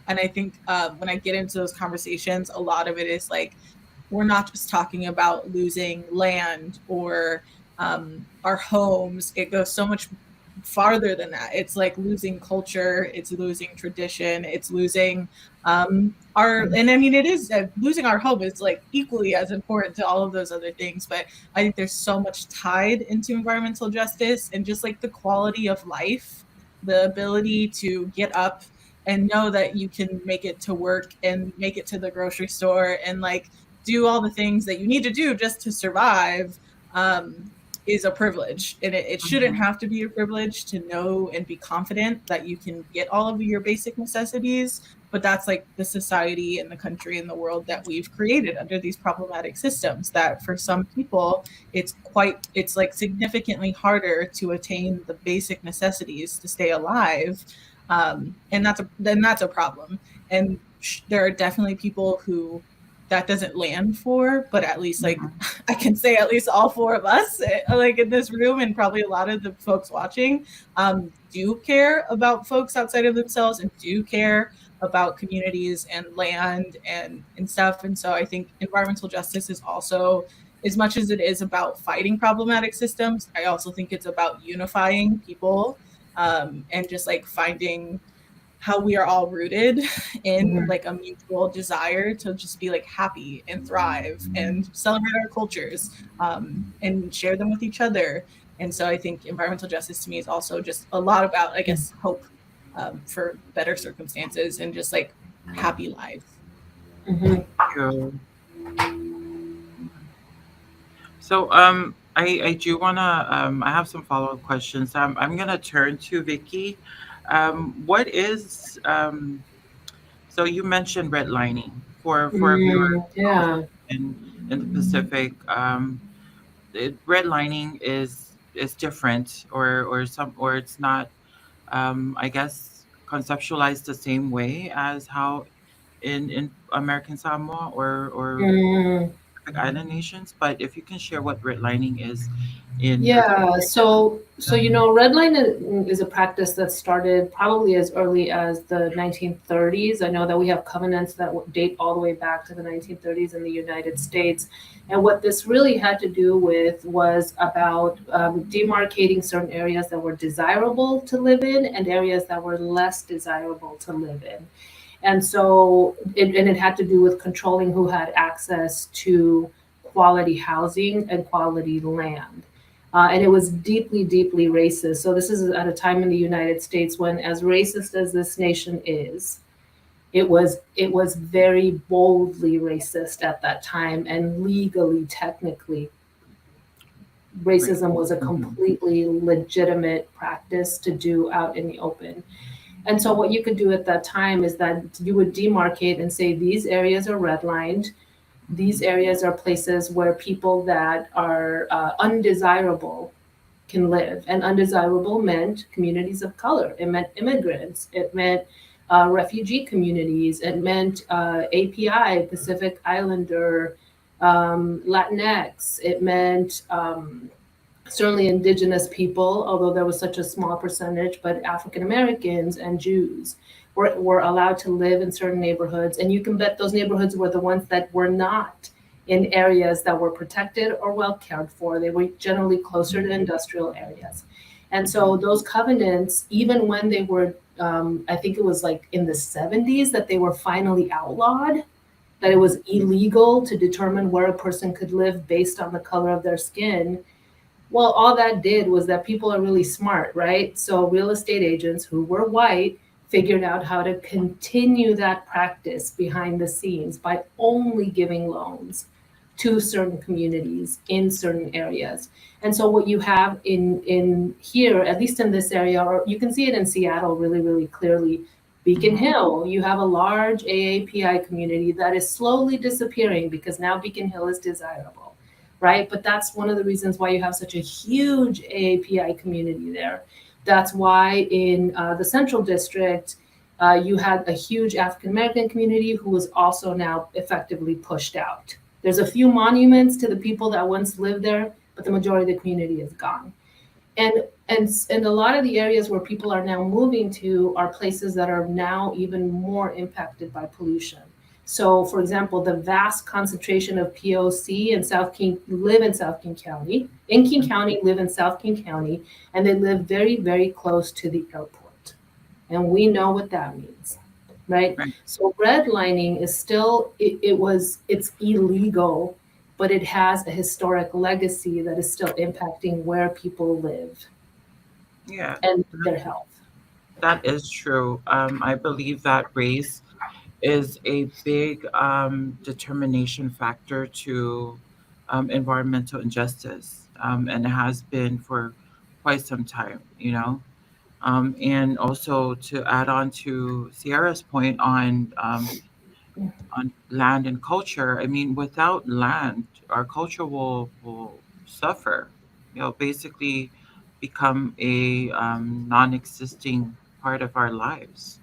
[SPEAKER 6] And I think when I get into those conversations, a lot of it is like, we're not just talking about losing land or our homes. It goes so much farther than that. It's like losing culture, it's losing tradition, it's losing and I mean, it is losing our home is like equally as important to all of those other things. But I think there's so much tied into environmental justice, and just like the quality of life, the ability to get up and know that you can make it to work and make it to the grocery store and like do all the things that you need to do just to survive, is a privilege. And it shouldn't have to be a privilege to know and be confident that you can get all of your basic necessities. But that's like the society and the country and the world that we've created under these problematic systems, that for some people it's like significantly harder to attain the basic necessities to stay alive. And that's a problem. And there are definitely people who that doesn't land for, but at least like I can say at least all four of us like in this room, and probably a lot of the folks watching, do care about folks outside of themselves, and do care about communities and land and stuff. And so I think environmental justice is also, as much as it is about fighting problematic systems, I also think it's about unifying people, and just like finding how we are all rooted in like a mutual desire to just be like happy and thrive and celebrate our cultures, and share them with each other. And so I think environmental justice to me is also just a lot about, I guess, hope for better circumstances and just like happy lives.
[SPEAKER 3] you. So I do wanna I have some follow-up questions. I'm gonna turn to Vicky. What is so you mentioned redlining for a viewer
[SPEAKER 4] Yeah.
[SPEAKER 3] in the Pacific. Redlining is different, or it's not, I guess, conceptualized the same way as how in American Samoa or
[SPEAKER 4] Mm.
[SPEAKER 3] Pacific Island nations. But if you can share what redlining is, in your
[SPEAKER 4] Yeah, so redline is a practice that started probably as early as the 1930s. I know that we have covenants that date all the way back to the 1930s in the United States. And what this really had to do with was about demarcating certain areas that were desirable to live in and areas that were less desirable to live in. And so it had to do with controlling who had access to quality housing and quality land. And it was deeply, deeply racist. So this is at a time in the United States when, as racist as this nation is, it was very boldly racist at that time, and legally, technically,
[SPEAKER 3] right.
[SPEAKER 4] racism was a
[SPEAKER 3] Mhm.
[SPEAKER 4] completely legitimate practice to do out in the open. And so what you could do at that time is that you would demarcate and say these areas are redlined. These areas are places where people that are undesirable can live. And undesirable meant communities of color. It meant immigrants. It meant refugee communities. It meant API, Pacific Islander, Latinx. It meant certainly indigenous people, although there was such a small percentage, but African Americans and Jews were allowed to live in certain neighborhoods. And you can bet those neighborhoods were the ones that were not in areas that were protected or well cared for. They were generally closer to industrial areas. And so those covenants, even when they were, I think it was like in the 70s that they were finally outlawed, that it was illegal to determine where a person could live based on the color of their skin. Well, all that did was that people are really smart, right? So real estate agents who were white figured out how to continue that practice behind the scenes by only giving loans to certain communities in certain areas. And so what you have in here, at least in this area, or you can see it in Seattle really, really clearly, Beacon
[SPEAKER 3] Mhm.
[SPEAKER 4] Hill, you have a large AAPI community that is slowly disappearing because now Beacon Hill is desirable, right? But that's one of the reasons why you have such a huge AAPI community there. That's why in the Central District, you had a huge African American community who was also now effectively pushed out. There's a few monuments to the people that once lived there, but the majority of the community is gone. And a lot of the areas where people are now moving to are places that are now even more impacted by pollution. So, for example, the vast concentration of POC in South King live in South King County, in King County, live in South King County, and they live very, very close to the airport. And we know what that means, right?
[SPEAKER 3] Right.
[SPEAKER 4] So redlining is still, it's illegal, but it has a historic legacy that is still impacting where people live
[SPEAKER 3] Yeah,
[SPEAKER 4] and their health.
[SPEAKER 3] that is true. I believe that race is a big determination factor to environmental injustice, and it has been for quite some time, you know. And also to add on to Sierra's point on land and culture, I mean, without land, our culture will suffer. You know, basically become a non-existing part of our lives.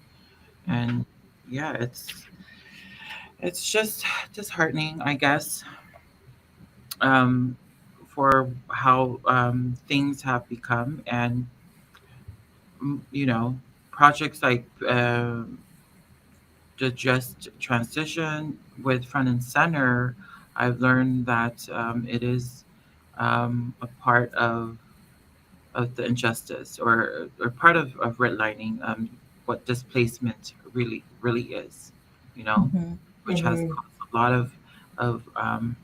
[SPEAKER 3] And yeah, it's just disheartening, I guess, um, for how things have become, and you know, projects like the just transition with front and center. I've learned that it is a part of the injustice, or part of redlining, what displacement really is, you know,
[SPEAKER 6] Mhm.
[SPEAKER 3] which has
[SPEAKER 4] Mhm.
[SPEAKER 3] caused a lot of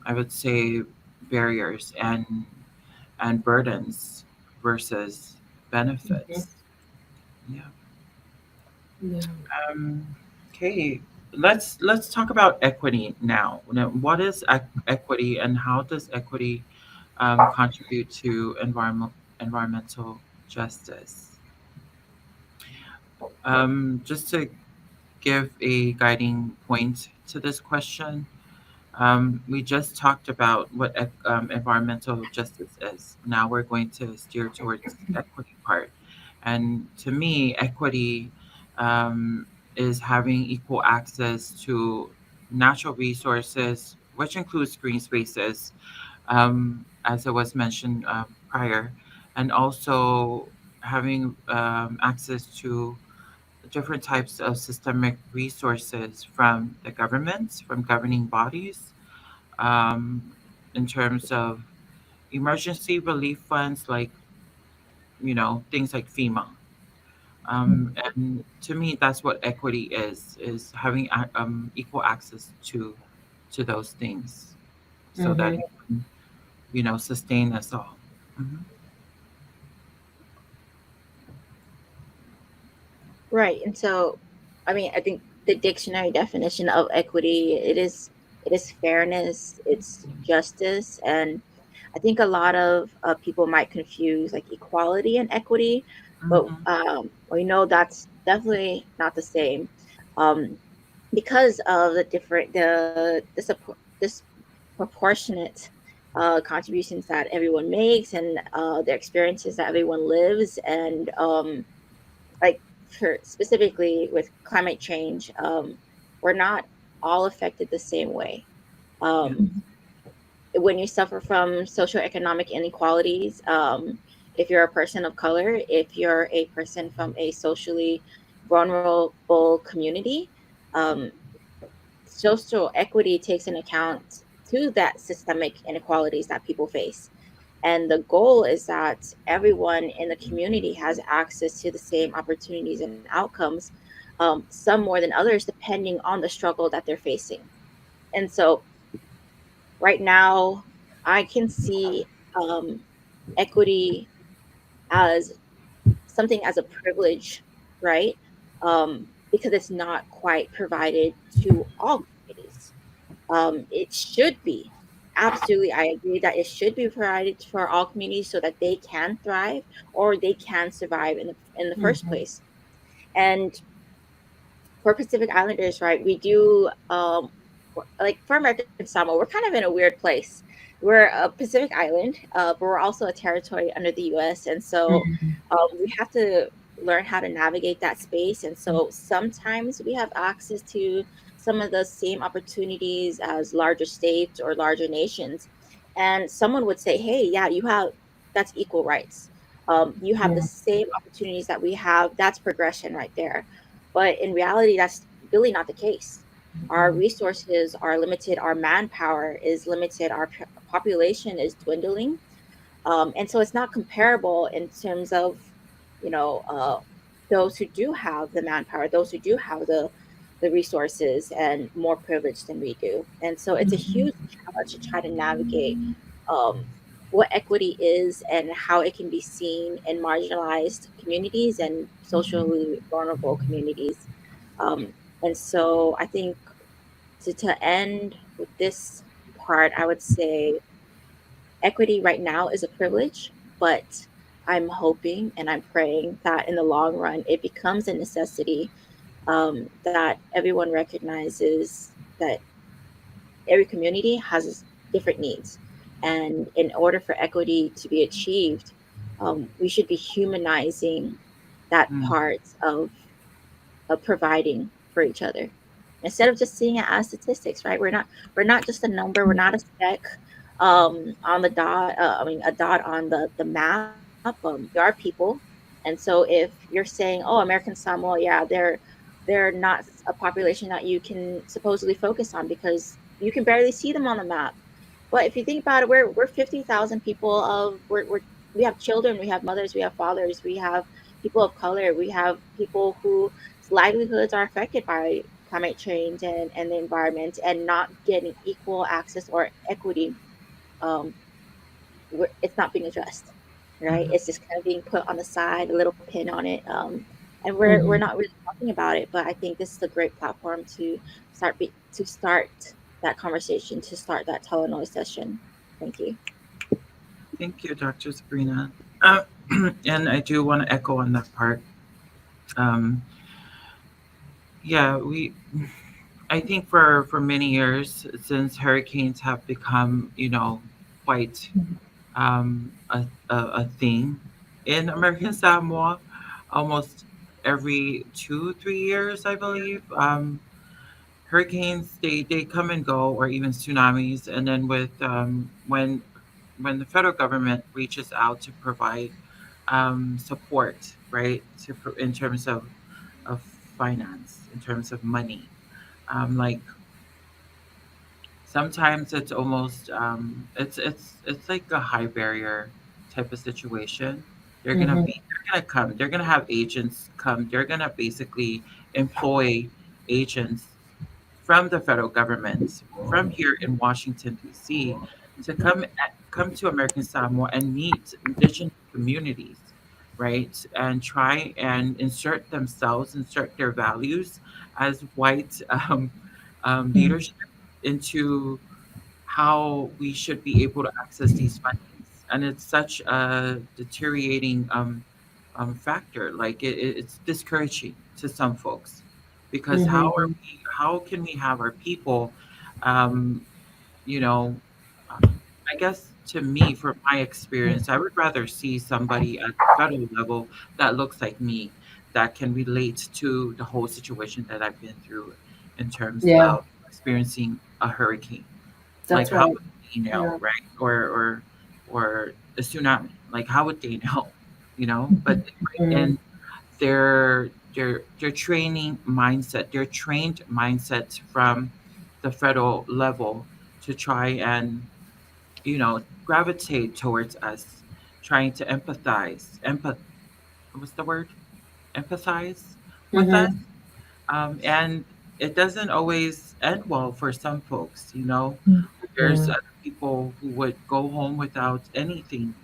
[SPEAKER 3] I would say barriers and burdens versus
[SPEAKER 4] Mhm.
[SPEAKER 3] benefits. Yeah.
[SPEAKER 4] Yeah.
[SPEAKER 3] Um, okay. Let's talk about equity now. Now, what is equity, and how does equity contribute to environmental justice? Just to give a guiding point to this question, we just talked about what environmental justice is. Now we're going to steer towards equity part. And to me, equity is having equal access to natural resources, which includes green spaces, as it was mentioned. prior, and also having access to different types of systemic resources from the governments, from governing bodies, um, in terms of emergency relief funds, like things like FEMA. And to me, that's what equity is having equal access to those things, so that
[SPEAKER 4] Mm-hmm.
[SPEAKER 3] it can, sustain us all. Hmm.
[SPEAKER 5] Right. And so, I mean, I think the dictionary definition of equity, it is fairness, it's justice, and I think a lot of people might confuse like equality and equity, but
[SPEAKER 3] Hmm.
[SPEAKER 5] we know that's definitely not the same, um, because of the different this proportionate contributions that everyone makes, and the experiences that everyone lives, and like for specifically with climate change, we're not all affected the same way.
[SPEAKER 3] Yeah.
[SPEAKER 5] Um, when you suffer from socioeconomic inequalities, if you're a person of color, if you're a person from a socially vulnerable community, um, social equity takes into account to that systemic inequalities that people face. And the goal is that everyone in the community has access to the same opportunities and outcomes, some more than others, depending on the struggle that they're facing. And so, right now, I can see equity as something as a privilege, right? Because it's not quite provided to all communities. It should be. Absolutely, I agree that it should be provided for all communities so that they can thrive or they can survive in the first
[SPEAKER 4] Mm-hmm.
[SPEAKER 5] place. And for Pacific Islanders, right, we do like for American Samoa, we're kind of in a weird place. We're a Pacific Island, but we're also a territory under the U.S., and so
[SPEAKER 4] Mm-hmm.
[SPEAKER 5] we have to learn how to navigate that space. And so sometimes we have access to some of the same opportunities as larger states or larger nations, and someone would say, "Hey, yeah, you have that's equal rights. You have the
[SPEAKER 4] Yeah.
[SPEAKER 5] same opportunities that we have. That's progression right there." But in reality, that's really not the case. Our
[SPEAKER 4] Mm-hmm.
[SPEAKER 5] resources are limited, our manpower is limited, our population is dwindling. And so it's not comparable in terms of, you know, those who do have the manpower, those who do have the resources and more privilege than we do. And so it's a huge challenge to try to navigate um, what equity is and how it can be seen in marginalized communities and socially vulnerable communities. Um, and so I think to end with this part, I would say equity right now is a privilege, but I'm hoping and I'm praying that in the long run it becomes a necessity, that everyone recognizes that every community has different needs. And in order for equity to be achieved, we should be humanizing that
[SPEAKER 3] Mm.
[SPEAKER 5] part of providing for each other instead of just seeing it as statistics, right? We're not just a number, we're not a speck on the dot, I mean a dot on the map. We are people. And so if you're saying, oh, American Samoa, yeah, they're not a population that you can supposedly focus on because you can barely see them on the map. But if you think about it, we're 50,000 people we have children, we have mothers, we have fathers, we have people of color, we have people whose livelihoods are affected by climate change and the environment, and not getting equal access or equity. um, it's not being addressed, right?
[SPEAKER 3] Mhm.
[SPEAKER 5] It's just kind of being put on the side, a little pin on it, and we're
[SPEAKER 4] Mm-hmm.
[SPEAKER 5] not really talking about it. But I think this is a great platform to start that conversation, to start that Talanoa session. Thank you.
[SPEAKER 3] Thank you, Dr. Sabrina. And I do want to echo on that part. Um, yeah, I think for many years, since hurricanes have become, quite a thing in American Samoa, almost every 2 3 years, I believe. Hurricanes, they come and go, or even tsunamis, and then with when when the federal government reaches out to provide support, right, in terms of finance, in terms of money, like sometimes it's almost it's like a high barrier type of situation.
[SPEAKER 4] Mm-hmm.
[SPEAKER 3] They're gonna come. They're gonna have agents come. They're gonna basically employ agents from the federal government, from here in Washington D.C., to come to American Samoa and meet indigenous communities, right, and try and insert their values as white leadership into how we should be able to access these fundings. And it's such a deteriorating factor. Like it's discouraging to some folks because
[SPEAKER 4] Mm-hmm.
[SPEAKER 3] how can we have our people, um, you know, I guess to me, from my experience, I would rather see somebody at the federal level that looks like me, that can relate to the whole situation that I've been through in terms
[SPEAKER 4] Yeah,
[SPEAKER 3] of experiencing a hurricane. Like
[SPEAKER 4] that's
[SPEAKER 3] how
[SPEAKER 4] right.
[SPEAKER 3] would they know,
[SPEAKER 4] Yeah.
[SPEAKER 3] right? Or a tsunami. Like how would they know? You know? But
[SPEAKER 4] Mm-hmm.
[SPEAKER 3] and their training mindset, their trained mindsets from the federal level to try and gravitate towards us, trying to what's the word? Empathize with us.
[SPEAKER 4] Mm-hmm.
[SPEAKER 3] And it doesn't always end well for some folks, you know. There's
[SPEAKER 4] Mm-hmm.
[SPEAKER 3] other people who would go home without anything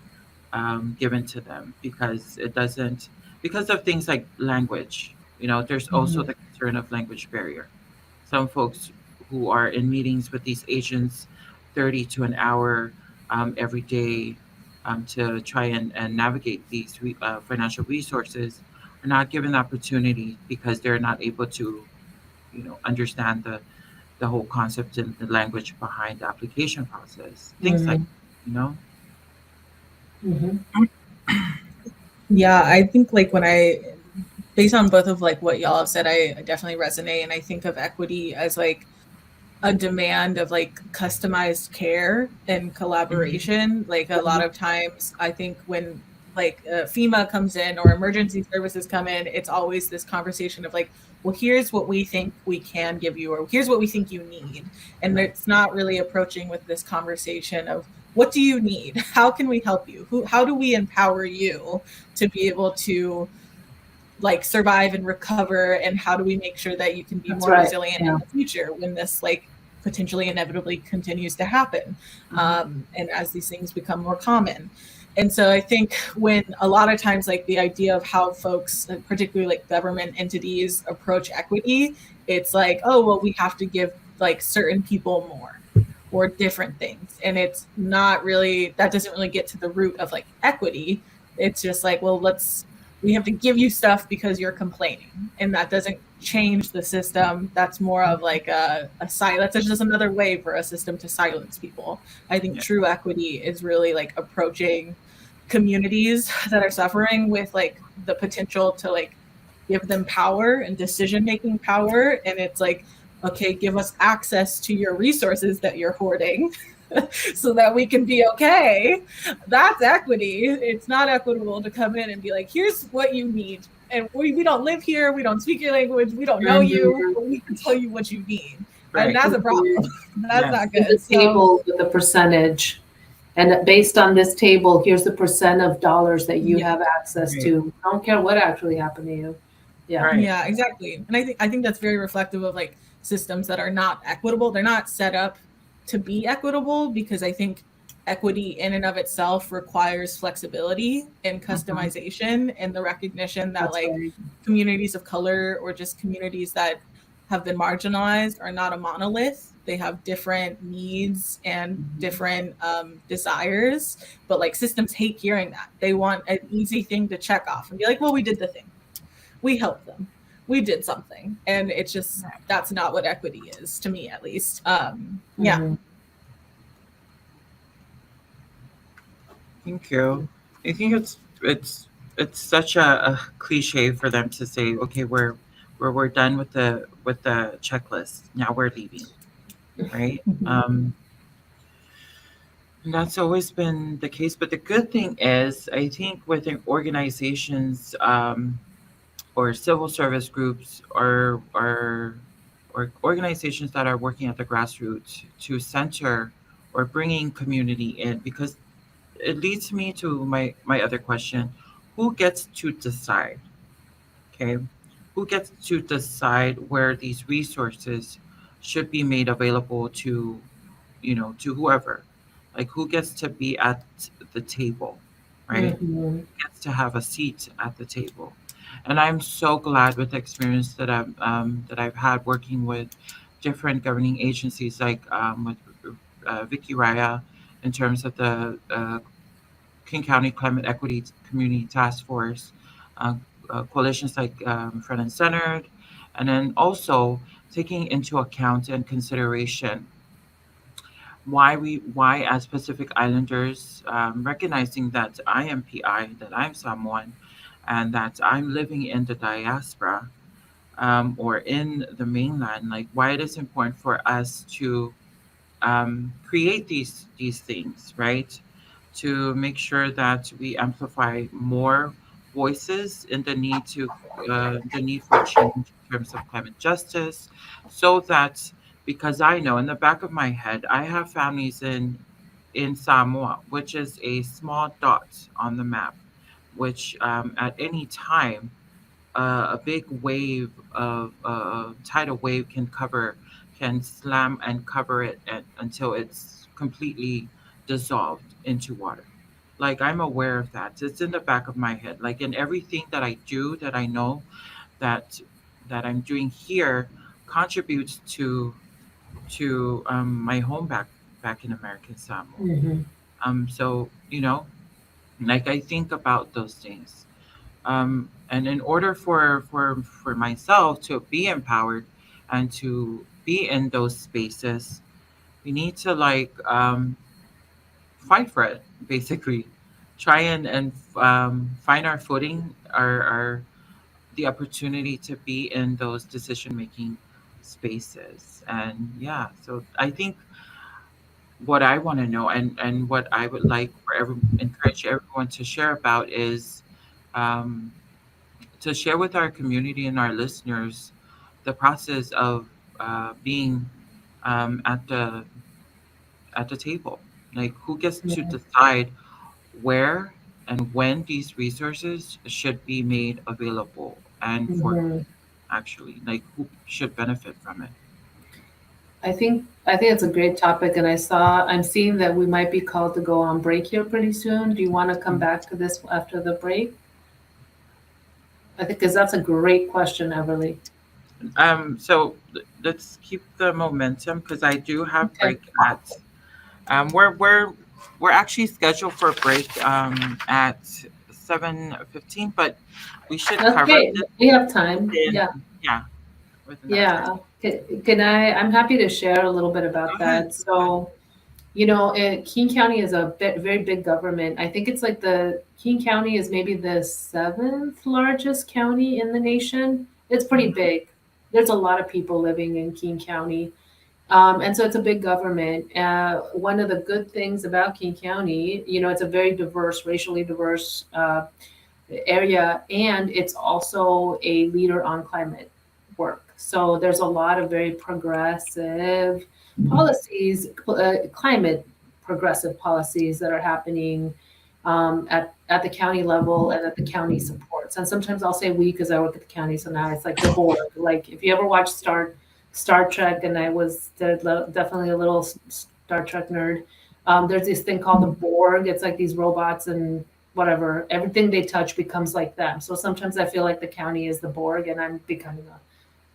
[SPEAKER 3] given to them because of things like language. You know, there's also
[SPEAKER 4] Mm-hmm.
[SPEAKER 3] the concern of language barrier. Some folks who are in meetings with these agents 30 to an hour every day to try and navigate these financial resources are not given the opportunity because they're not able to, understand the whole concept and the language behind the application process. Things like,
[SPEAKER 4] Mm-hmm.
[SPEAKER 3] you know,
[SPEAKER 4] Mm-hmm.
[SPEAKER 6] Yeah, I think like based on both of like what y'all have said, I definitely resonate, and I think of equity as like a demand of like customized care and
[SPEAKER 3] mhm,
[SPEAKER 6] collaboration. Like a lot of times, I think when like FEMA comes in or emergency services come in, it's always this conversation of like, well, here's what we think we can give you, or here's what we think you need. And it's not really approaching with this conversation of what do you need? How can we help you? How do we empower you to be able to like survive and recover, and how do we make sure that you can be
[SPEAKER 4] That's
[SPEAKER 6] more
[SPEAKER 4] right.
[SPEAKER 6] resilient in
[SPEAKER 4] Yeah.
[SPEAKER 6] the future when this like potentially inevitably continues to happen, and as these things become more common. And so I think when a lot of times like the idea of how folks, particularly like government entities, approach equity, it's like, oh well, we have to give like certain people more or different things, and it's not really, that doesn't really get to the root of like equity. It's just like, well, we have to give you stuff because you're complaining, and that doesn't change the system. That's more of like a silence. That's just another way for a system to silence people. I think
[SPEAKER 3] yeah,
[SPEAKER 6] true equity is really like approaching communities that are suffering with like the potential to like give them power and decision making power, and it's like, okay, give us access to your resources that you're hoarding so that we can be okay. That's equity. It's not equitable to come in and be like, here's what you need. And we don't live here. We don't speak your language. We don't know you,
[SPEAKER 4] Mm-hmm.
[SPEAKER 6] but we can tell you what you need. And
[SPEAKER 3] right,
[SPEAKER 6] that's a problem. That's
[SPEAKER 3] yes,
[SPEAKER 6] not
[SPEAKER 4] Here's a
[SPEAKER 6] good. So,
[SPEAKER 4] table with a percentage. And based on this table, here's the percent of dollars that you
[SPEAKER 6] yeah.
[SPEAKER 4] have access
[SPEAKER 3] right,
[SPEAKER 4] to. I don't care what actually happened to you. Yeah.
[SPEAKER 3] right,
[SPEAKER 6] Yeah, exactly. And I think that's very reflective of like systems that are not equitable. They're not set up to be equitable because I think equity in and of itself requires flexibility and
[SPEAKER 3] mhm,
[SPEAKER 6] customization and the recognition that
[SPEAKER 4] That's
[SPEAKER 6] like
[SPEAKER 4] right.
[SPEAKER 6] communities of color or just communities that have been marginalized are not a monolith. They have different needs and different desires, but like systems hate hearing that. They want an easy thing to check off and be like, well, we did the thing, we helped them, we did something, and it's just that's not what equity is to me, at least. Yeah.
[SPEAKER 4] Mm-hmm.
[SPEAKER 3] thank you. I think it's such a cliche for them to say, okay, we're done with the checklist. Now we're leaving, right? And that's always been the case. But the good thing is, I think within organizations or civil service groups or organizations that are working at the grassroots to center or bringing community in, because it leads me to my other question: who gets to decide? Okay, who gets to decide where these resources should be made available to, to whoever? Like, who gets to be at the table, right?
[SPEAKER 4] Hmm.
[SPEAKER 3] Gets to have a seat at the table. And I'm so glad with the experience that I've had working with different governing agencies, like with Vicky Raya, in terms of the King County Climate Equity Community Task Force, uh, coalitions like Front and Centered, and then also taking into account and consideration why as Pacific Islanders, recognizing that I am PI, that I'm someone, and that I'm living in the diaspora, or in the mainland, like why it is important for us to create these things, right? To make sure that we amplify more voices in the need for change in terms of climate justice, so that, because I know in the back of my head I have families in Samoa, which is a small dot on the map, which at any time a big wave of tidal wave can slam and cover it until it's completely dissolved into water. Like, I'm aware of that. It's in the back of my head. Like, in everything that I do, that I know that I'm doing here contributes to my home back in American Samoa.
[SPEAKER 4] Hmm.
[SPEAKER 3] So like, I think about those things. And in order for myself to be empowered and to be in those spaces, we need to, like, fight for it, basically. Try and find our footing, our the opportunity to be in those decision making spaces. And yeah, so I think what I want to know, and what I would like for encourage everyone to share about is, um, to share with our community and our listeners the process of being at the table. Like, who gets to decide where and when these resources should be made available, and for
[SPEAKER 4] Hmm.
[SPEAKER 3] actually, like, who should benefit from it.
[SPEAKER 4] I think it's a great topic, and I'm seeing that we might be called to go on break here pretty soon. Do you want to come back to this after the break? I think because that's a great question, Everly.
[SPEAKER 3] So let's keep the momentum, because I do have
[SPEAKER 4] Okay.
[SPEAKER 3] break at we're actually scheduled for a break at 7:15, but we should cover
[SPEAKER 4] Okay,
[SPEAKER 3] this
[SPEAKER 4] we have time.
[SPEAKER 3] in,
[SPEAKER 4] Yeah.
[SPEAKER 3] yeah, within that time.
[SPEAKER 4] Yeah. Can I? I'm happy to share a little bit
[SPEAKER 3] Go
[SPEAKER 4] about
[SPEAKER 3] ahead.
[SPEAKER 4] that. So, Keene County is a very big government. I think it's like the Keene County is maybe the seventh largest county in the nation. It's pretty
[SPEAKER 3] Mhm.
[SPEAKER 4] big. There's a lot of people living in Keene County. And so it's a big government. One of the good things about Keene County, it's a very diverse, racially diverse area, and it's also a leader on climate work. So there's a lot of very progressive policies, climate progressive policies that are happening at the county level and at the county supports. And sometimes I'll say we because I work at the county, so now it's like the board. Like if you ever watch Star Trek, and I was definitely a little Star Trek nerd. There's this thing called the Borg. It's like these robots and whatever. Everything they touch becomes like them. So sometimes I feel like the county is the Borg, and I'm becoming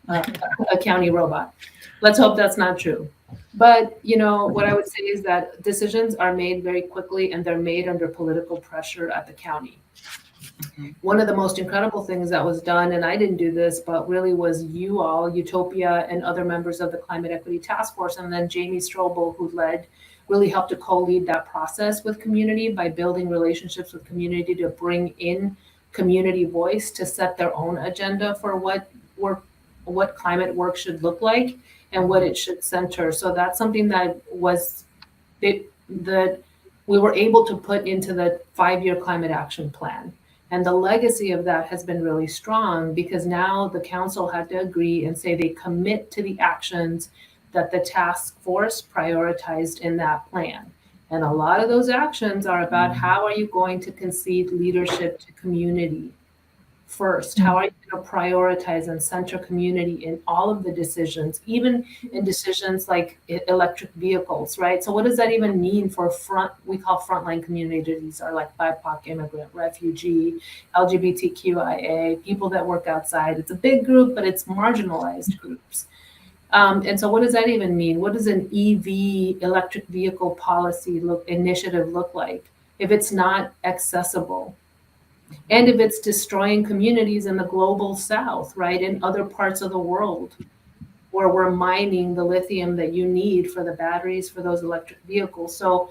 [SPEAKER 4] a, a county robot. Let's hope that's not true. But what I would say is that decisions are made very quickly, and they're made under political pressure at the county.
[SPEAKER 3] Mhm.
[SPEAKER 4] One of the most incredible things that was done, and I didn't do this, but really was you all, Utopia, and other members of the Climate Equity Task Force, and then Jamie Strobel, who really helped to co-lead that process with community by building relationships with community to bring in community voice to set their own agenda for what climate work should look like and what it should center. So that's something that was the we were able to put into the 5-year climate action plan. And the legacy of that has been really strong because now the council had to agree and say they commit to the actions that the task force prioritized in that plan. And a lot of those actions are about how are you going to concede leadership to community first? How are you going to prioritize and center community in all of the decisions, even in decisions like electric vehicles, right? So what does that even mean for we call frontline communities are like BIPOC, immigrant, refugee, LGBTQIA, people that work outside. It's a big group, but it's marginalized groups. And so what does that even mean? What does an EV, electric vehicle policy initiative look like if it's not accessible? And if it's destroying communities in the global south, right, in other parts of the world where we're mining the lithium that you need for the batteries for those electric vehicles. So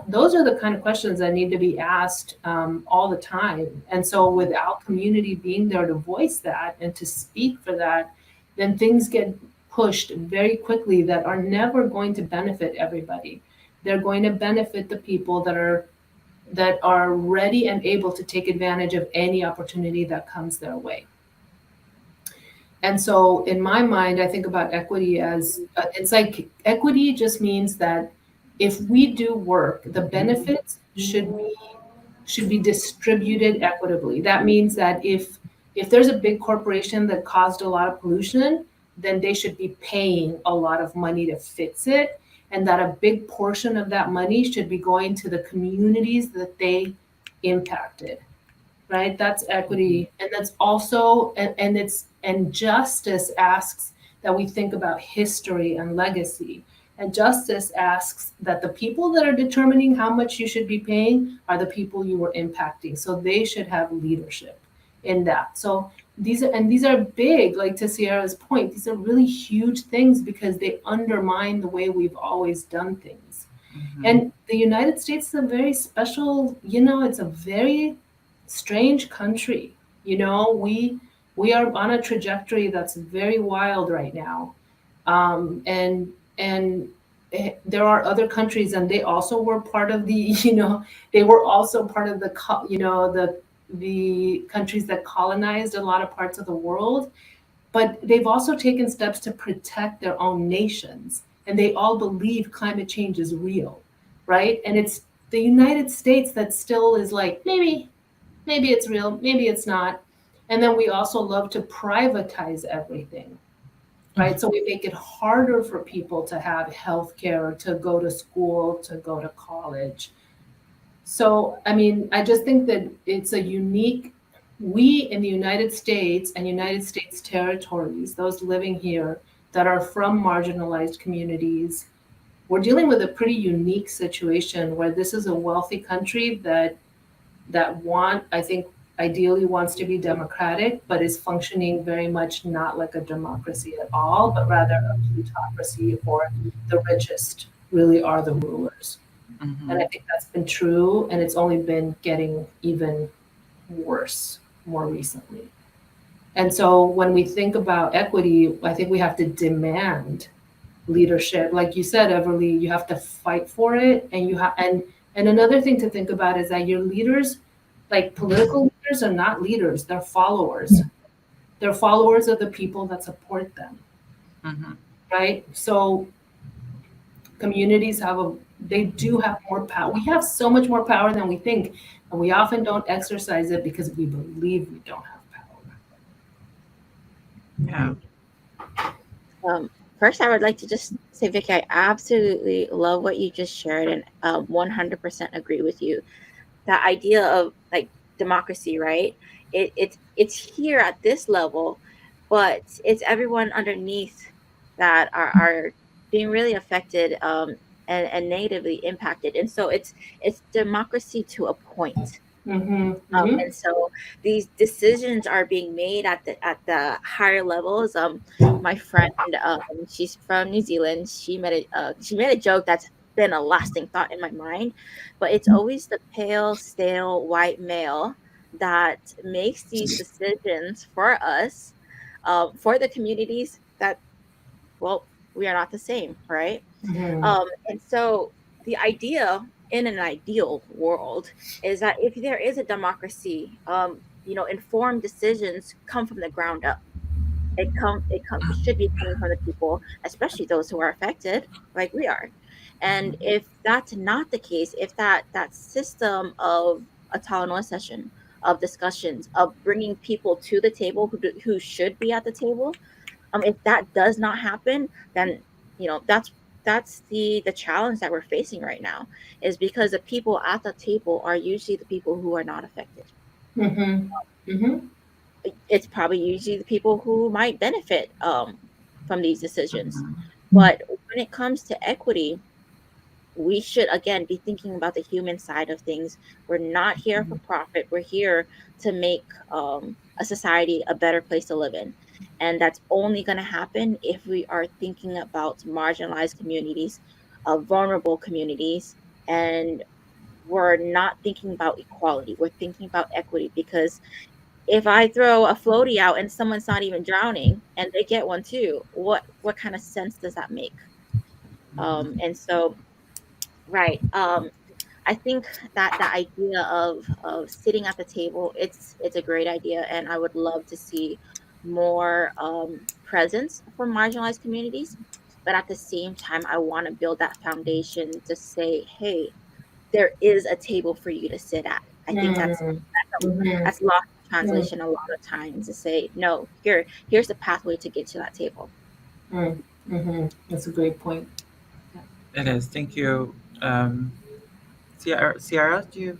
[SPEAKER 4] those are the kind of questions that need to be asked all the time. And so without community being there to voice that and to speak for that, then things get pushed very quickly that are never going to benefit everybody. They're going to benefit the people that are ready and able to take advantage of any opportunity that comes their way. And so in my mind, I think about equity as it's like equity just means that if we do work, the benefits should be distributed equitably. That means that if there's a big corporation that caused a lot of pollution, then they should be paying a lot of money to fix it, and that a big portion of that money should be going to the communities that they impacted, right? That's equity. And that's also, and justice asks that we think about history and legacy. And justice asks that the people that are determining how much you should be paying are the people you were impacting. So they should have leadership in that. So these are big, like to Sierra's point, these are really huge things because they undermine the way we've always done things. And the United States is a very special, it's a very strange country. We are on a trajectory that's very wild right now. And there are other countries, and they also were part of the, they were also part of the countries that colonized a lot of parts of the world, but they've also taken steps to protect their own nations, and they all believe climate change is real, right? And it's the United States that still is like, maybe it's real, maybe it's not. And then we also love to privatize everything, right? So we make it harder for people to have healthcare, to go to school, to go to college. So, I mean, I just think that it's a unique, we in the United States and United States territories, those living here that are from marginalized communities, we're dealing with a pretty unique situation where this is a wealthy country that I think, ideally wants to be democratic, but is functioning very much not like a democracy at all, but rather a plutocracy, or the richest really are the rulers. And I think that's been true, and it's only been getting even worse more recently. And so when we think about equity, I think we have to demand leadership. Like you said, Everly, you have to fight for it, and another thing to think about is that your leaders, like political leaders, are not leaders, they're followers. They're followers of the people that support them. Right? So communities they do have more power. We have so much more power than we think, and we often don't exercise it because we believe we don't have power.
[SPEAKER 3] Yeah.
[SPEAKER 5] First, I would like to just say, Vicky, I absolutely love what you just shared, and 100% agree with you. That idea of like democracy, right? It's here at this level, but it's everyone underneath that are being really affected and negatively impacted. And so it's democracy to a point. And so these decisions are being made at the higher levels. My friend, she's from New Zealand. She made a joke that's been a lasting thought in my mind, but it's always the pale, stale white male that makes these decisions for us, for the communities that, well, we are not the same, right? And so the idea in an ideal world is that if there is a democracy, informed decisions come from the ground up. It should be coming from the people, especially those who are affected, like we are. And if that's not the case, if that system of a Talanoa session, of discussions, of bringing people to the table who should be at the table, if that does not happen, then that's the challenge that we're facing right now, is because the people at the table are usually the people who are not affected.
[SPEAKER 4] Mm-hmm. Mm-hmm.
[SPEAKER 5] It's probably usually the people who might benefit from these decisions.
[SPEAKER 3] Mhm.
[SPEAKER 5] But when it comes to equity, we should again be thinking about the human side of things. We're not here for profit. We're here to make a society a better place to live in. And that's only going to happen if we are thinking about marginalized communities, vulnerable communities, and we're not thinking about equality. We're thinking about equity, because if I throw a floaty out and someone's not even drowning and they get one too, what kind of sense does that make? And so, right. I think that the idea of sitting at the table, it's a great idea, and I would love to see more presence from marginalized communities. But at the same time, I want to build that foundation to say, hey, there is a table for you to sit at. I think
[SPEAKER 4] Mm-hmm.
[SPEAKER 5] that's lost in
[SPEAKER 4] Mm-hmm.
[SPEAKER 5] translation a lot of times, to say, no, here's the pathway to get to that table.
[SPEAKER 4] Mm-hmm. That's a great point.
[SPEAKER 3] It is. Thank you. Sierra, do you?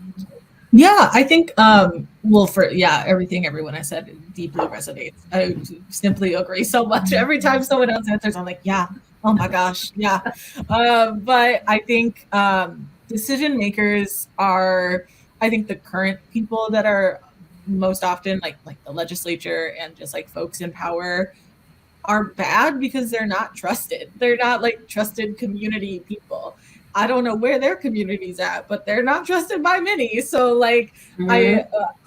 [SPEAKER 6] Yeah, I think well, for everything everyone has said deeply resonates. I simply agree so much. Every time someone else answers, I'm like, yeah, oh my gosh, yeah. But I think decision makers are, I think, the current people that are most often like the legislature and just like folks in power are bad because they're not trusted. They're not like trusted community people. I don't know where their community's at, but they're not trusted by many. So like
[SPEAKER 4] Mm-hmm.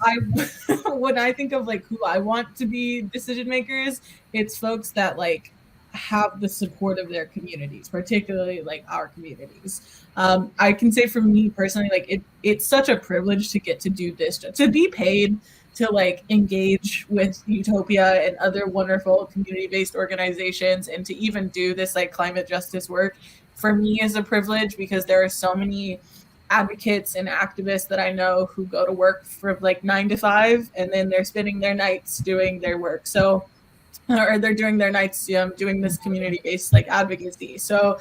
[SPEAKER 6] I when I think of like who I want to be decision makers, it's folks that like have the support of their communities, particularly like our communities. I can say for me personally, like it's such a privilege to get to do this, to be paid to like engage with Utopia and other wonderful community-based organizations, and to even do this like climate justice work for me is a privilege, because there are so many advocates and activists that I know who go to work from like 9 to 5 and then they're spending their nights doing their work. So or they're doing their nights doing this community-based like advocacy. So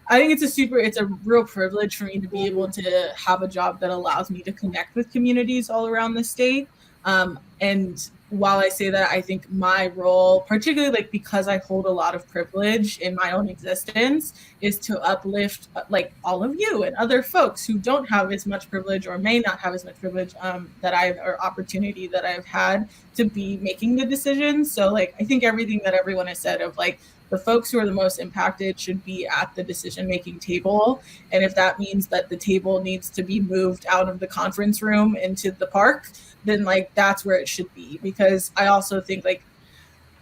[SPEAKER 6] I think it's a real privilege for me to be able to have a job that allows me to connect with communities all around the state. And while I say that, I think my role, particularly like because I hold a lot of privilege in my own existence, is to uplift like all of you and other folks who don't have as much privilege or may not have as much privilege or opportunity that I've had to be making the decisions. So like I think everything that everyone has said of like the folks who are the most impacted should be at the decision making table. And if that means that the table needs to be moved out of the conference room into the park, then like that's where it should be. Because I also think like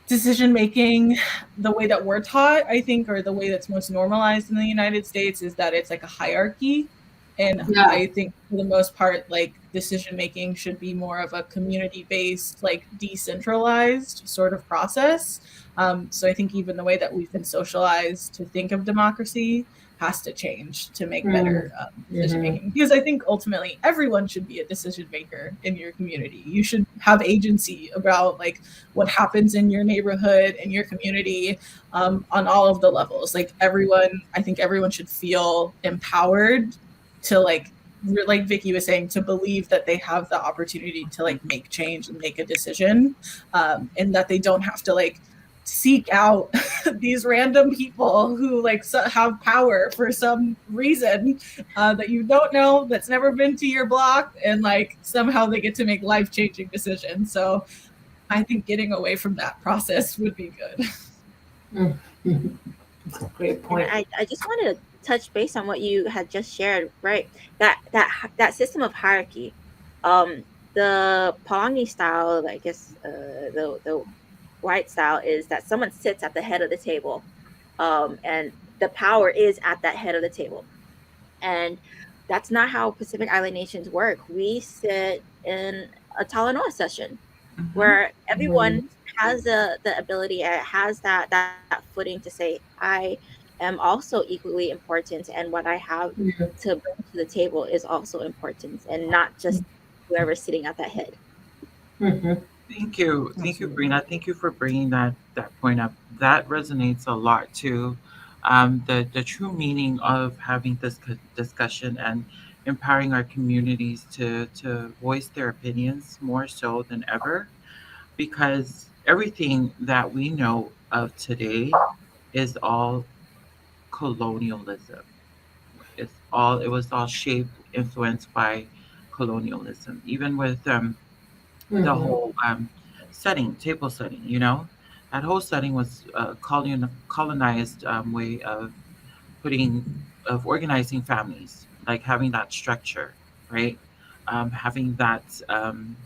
[SPEAKER 6] decision making, the way that we're taught, I think, or the way that's most normalized in the United States, is that it's like a hierarchy. And
[SPEAKER 4] Yeah.
[SPEAKER 6] I think for the most part, like decision making should be more of a community based, like decentralized sort of process. So I think even the way that we've been socialized to think of democracy has to change to make better decision
[SPEAKER 4] Mm-hmm.
[SPEAKER 6] making. Because I think ultimately everyone should be a decision maker in your community. You should have agency about like what happens in your neighborhood and your community, on all of the levels. Like everyone, I think everyone should feel empowered to like Vicky was saying, to believe that they have the opportunity to like make change and make a decision, and that they don't have to like seek out these random people who like have power for some reason that you don't know, that's never been to your block, and like somehow they get to make life-changing decisions. So I think getting away from that process would be good.
[SPEAKER 4] Mm-hmm. That's a great
[SPEAKER 5] And
[SPEAKER 4] point.
[SPEAKER 5] I just wanted to touch base on what you had just shared, right? That system of hierarchy, the Palangi style, I guess, the white style is that someone sits at the head of the table, and the power is at that head of the table. And That's not how Pacific Island nations work. We sit in a Talanoa session
[SPEAKER 3] Mm-hmm.
[SPEAKER 5] where everyone has the ability, has that footing to say, I am also equally important, and what I have to bring to the table is also important, and not just whoever's sitting at that head.
[SPEAKER 4] Mhm.
[SPEAKER 3] Thank you, Brina. Thank you for bringing that point up. That resonates a lot too. The true meaning of having this discussion and empowering our communities to voice their opinions more so than ever, because everything that we know of today is all colonialism. It was all shaped, influenced by colonialism. Even with the
[SPEAKER 4] Mhm.
[SPEAKER 3] whole table setting, that whole setting was a colonized way of organizing families, like having that structure, right? Having that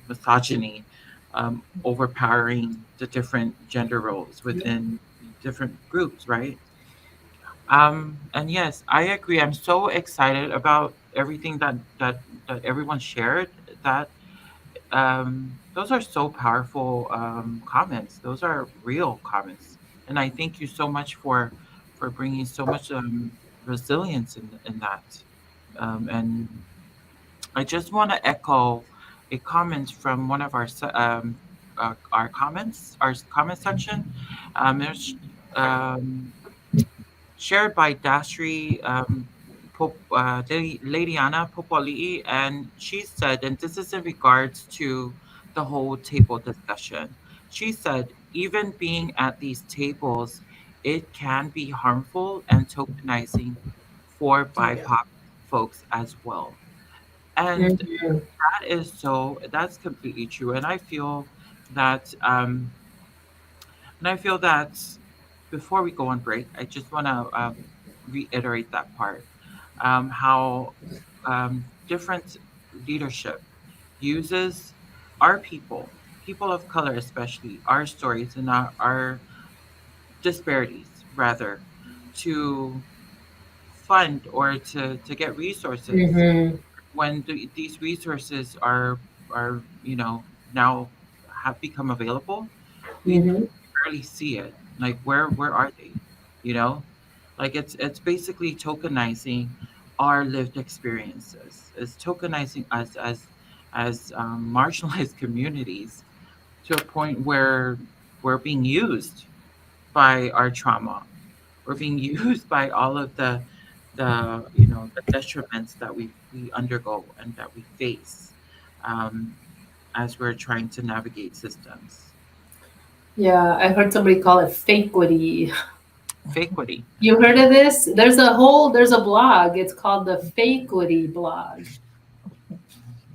[SPEAKER 3] misogyny overpowering the different gender roles within different groups, right? And yes, I agree. I'm so excited about everything that everyone shared. That those are so powerful comments. Those are real comments, and I thank you so much for bringing so much resilience in that. And I just want to echo a comment from one of our comments, our comment section. There's shared by Dasri Lady Anna Popoli'i, and she said, and this is in regards to the whole table discussion. She said, even being at these tables, it can be harmful and tokenizing for
[SPEAKER 2] Oh yeah.
[SPEAKER 3] BIPOC folks as well. And
[SPEAKER 4] Mhm.
[SPEAKER 3] that's completely true. That, um, and I feel that before we go on break, I just want to reiterate that part, how different leadership uses our people of color, especially our stories and our disparities, rather, to fund or to get resources
[SPEAKER 4] Mhm.
[SPEAKER 3] when these resources are now have become available. We
[SPEAKER 4] Mhm.
[SPEAKER 3] barely see it. Like where are they? You know, like it's basically tokenizing our lived experiences. It's tokenizing us as marginalized communities to a point where we're being used by our trauma. We're being used by all of the detriments that we undergo and that we face um, as we're trying to navigate systems.
[SPEAKER 4] Yeah, I heard somebody call it fakeity.
[SPEAKER 3] Fakeity.
[SPEAKER 4] You heard of this? There's a blog. It's called the Fakeity blog.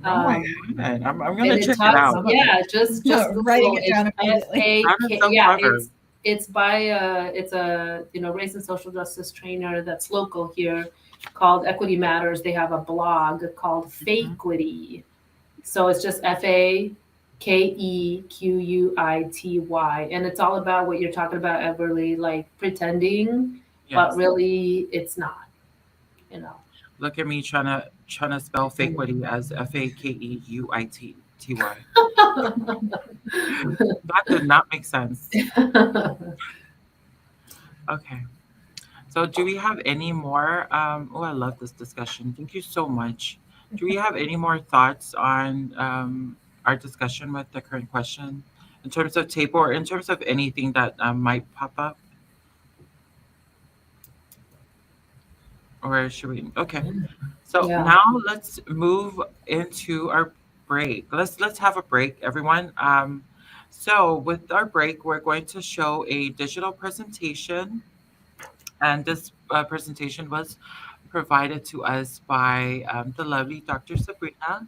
[SPEAKER 3] Oh my
[SPEAKER 4] Um,
[SPEAKER 3] god, I'm gonna
[SPEAKER 4] and it
[SPEAKER 3] check it
[SPEAKER 4] talks,
[SPEAKER 3] out.
[SPEAKER 4] yeah, just
[SPEAKER 6] Writing
[SPEAKER 4] Google.
[SPEAKER 6] it
[SPEAKER 4] It's
[SPEAKER 6] down immediately.
[SPEAKER 3] That is
[SPEAKER 4] FAK.
[SPEAKER 3] so
[SPEAKER 4] Yeah,
[SPEAKER 3] clever.
[SPEAKER 4] it's by it's a race and social justice trainer that's local here called Equity Matters. They have a blog called
[SPEAKER 3] Mhm.
[SPEAKER 4] Fakeity. So it's just FAKEQUITY, and it's all about what you're talking about, Everly, like pretending, but
[SPEAKER 3] Yes.
[SPEAKER 4] really it's not. You know.
[SPEAKER 3] Look at me trying to spell fakeity as FAKEUITTY. That did not make sense. Okay. So do we have any more? Oh, I love this discussion. Thank you so much. Do we have any more thoughts on our discussion with the current question in terms of table or in terms of anything that might pop up? Or should we? Okay. So
[SPEAKER 4] Yeah.
[SPEAKER 3] now let's move into our break. Let's have a break, everyone. So with our break, we're going to show a digital presentation, and this presentation was provided to us by the lovely Dr. Sabrina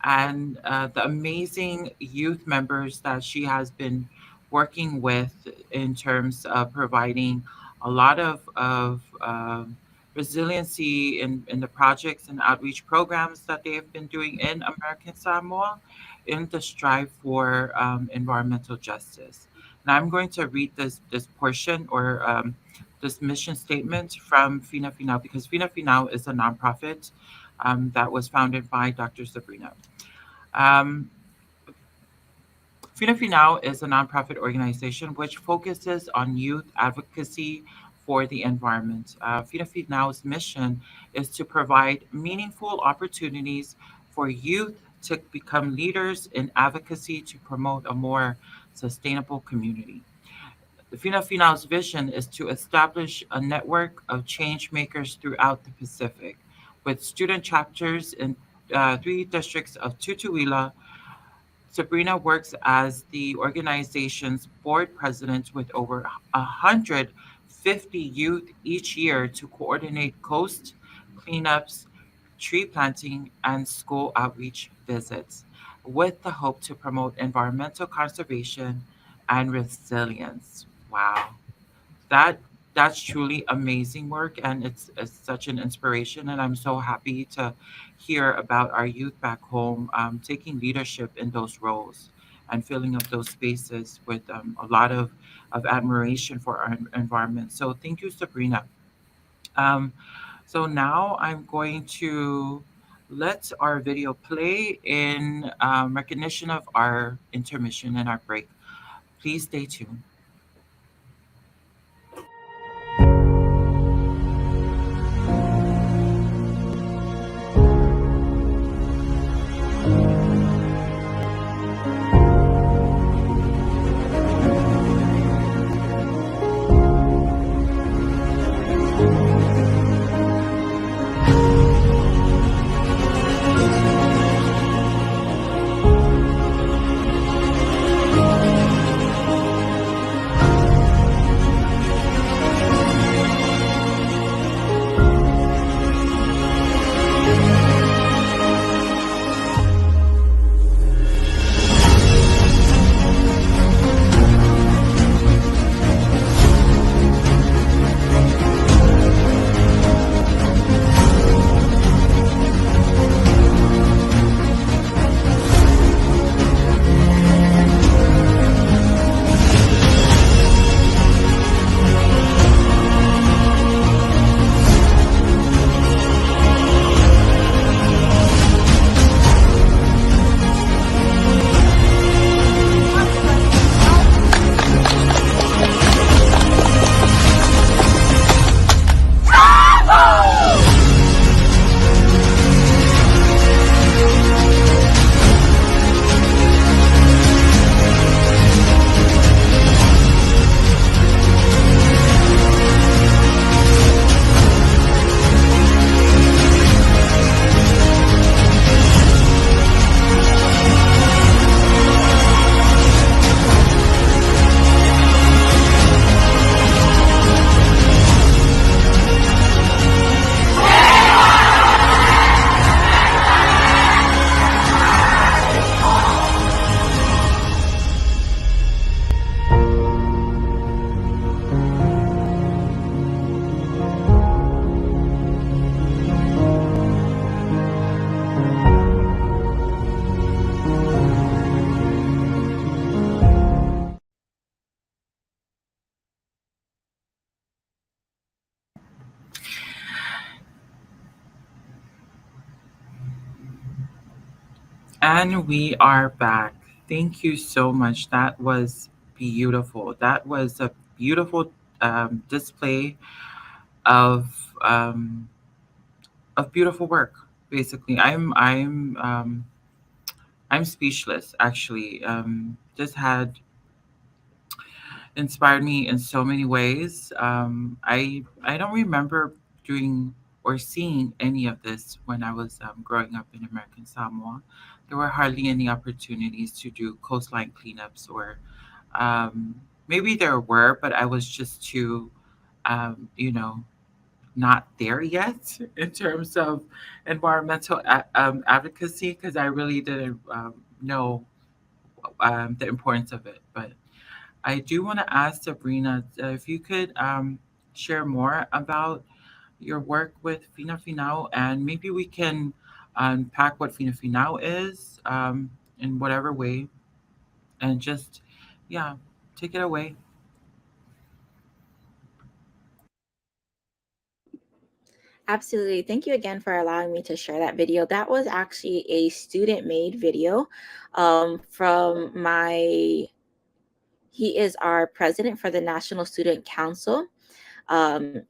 [SPEAKER 3] and the amazing youth members that she has been working with in terms of providing a lot of resiliency in the projects and outreach programs that they have been doing in American Samoa in the strive for environmental justice. Now I'm going to read this portion or this mission statement from Fina Finau because Fina Finau is a nonprofit that was founded by Dr. Sabrina. Um, Fina Finao is a nonprofit organization which focuses on youth advocacy for the environment. Fina Finao's mission is to provide meaningful opportunities for youth to become leaders in advocacy to promote a more sustainable community. The Fina Finao's vision is to establish a network of change makers throughout the Pacific, with student chapters in three districts of Tutuila. Sabrina works as the organization's board president with over 150 youth each year to coordinate coast cleanups, tree planting, and school outreach visits, with the hope to promote environmental conservation and resilience. Wow. That that's truly amazing work, and it's such an inspiration, and I'm so happy to hear about our youth back home taking leadership in those roles and filling up those spaces with a lot of admiration for our environment. So thank you, Sabrina. um, so now I'm going to let our video play in recognition of our intermission and our break. Please stay tuned. And we are back. Thank you so much. That was beautiful. That was a beautiful display of beautiful work. Basically, I'm speechless. Actually, this had inspired me in so many ways. I don't remember doing or seeing any of this when I was growing up in American Samoa. There were hardly any opportunities to do coastline cleanups, or maybe there were, but I was just too, you know, not there yet in terms of environmental advocacy, because I really didn't know the importance of it. But I do want to ask Sabrina if you could share more about your work with Fina Finao, and maybe we can unpack what Fina Finao is in whatever way, and just, yeah, take it away.
[SPEAKER 5] Absolutely. Thank you again for allowing me to share that video. That was actually a student made video from he is our president for the National Student Council.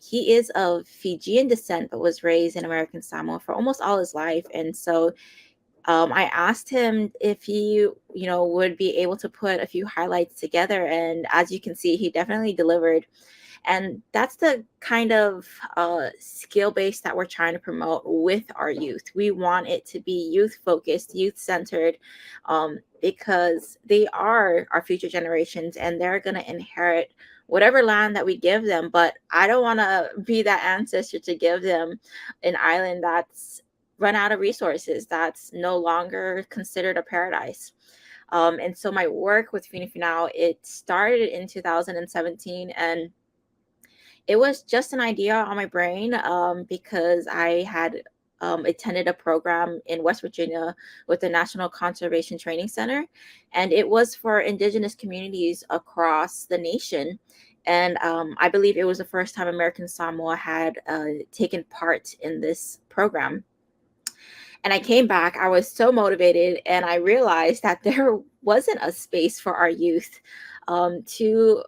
[SPEAKER 5] He is of Fijian descent, but was raised in American Samoa for almost all his life. And so I asked him if he, would be able to put a few highlights together. And as you can see, he definitely delivered. And that's the kind of skill base that we're trying to promote with our youth. We want it to be youth focused, youth centered, because they are our future generations and they're going to inherit whatever land that we give them. But I don't want to be that ancestor to give them an island that's run out of resources, that's no longer considered a paradise. And so my work with Fini Finau, it started in 2017, and it was just an idea on my brain because I had attended a program in West Virginia with the National Conservation Training Center, and it was for Indigenous communities across the nation. And I believe it was the first time American Samoa had taken part in this program. And I came back, I was so motivated, and I realized that there wasn't a space for our youth to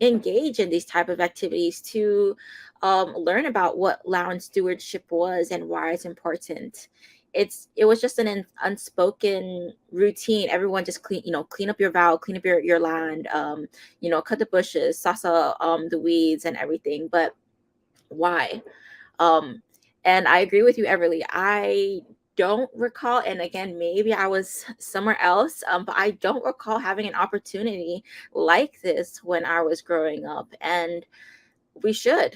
[SPEAKER 5] engage in these type of activities, to learn about what land stewardship was and why it's important. It was just an unspoken routine. Everyone just clean up your vow, clean up your land, cut the bushes, sasa the weeds and everything. But why? um and I agree with you, Everly. I don't recall, and again, maybe I was somewhere else, but I don't recall having an opportunity like this when I was growing up. And we should,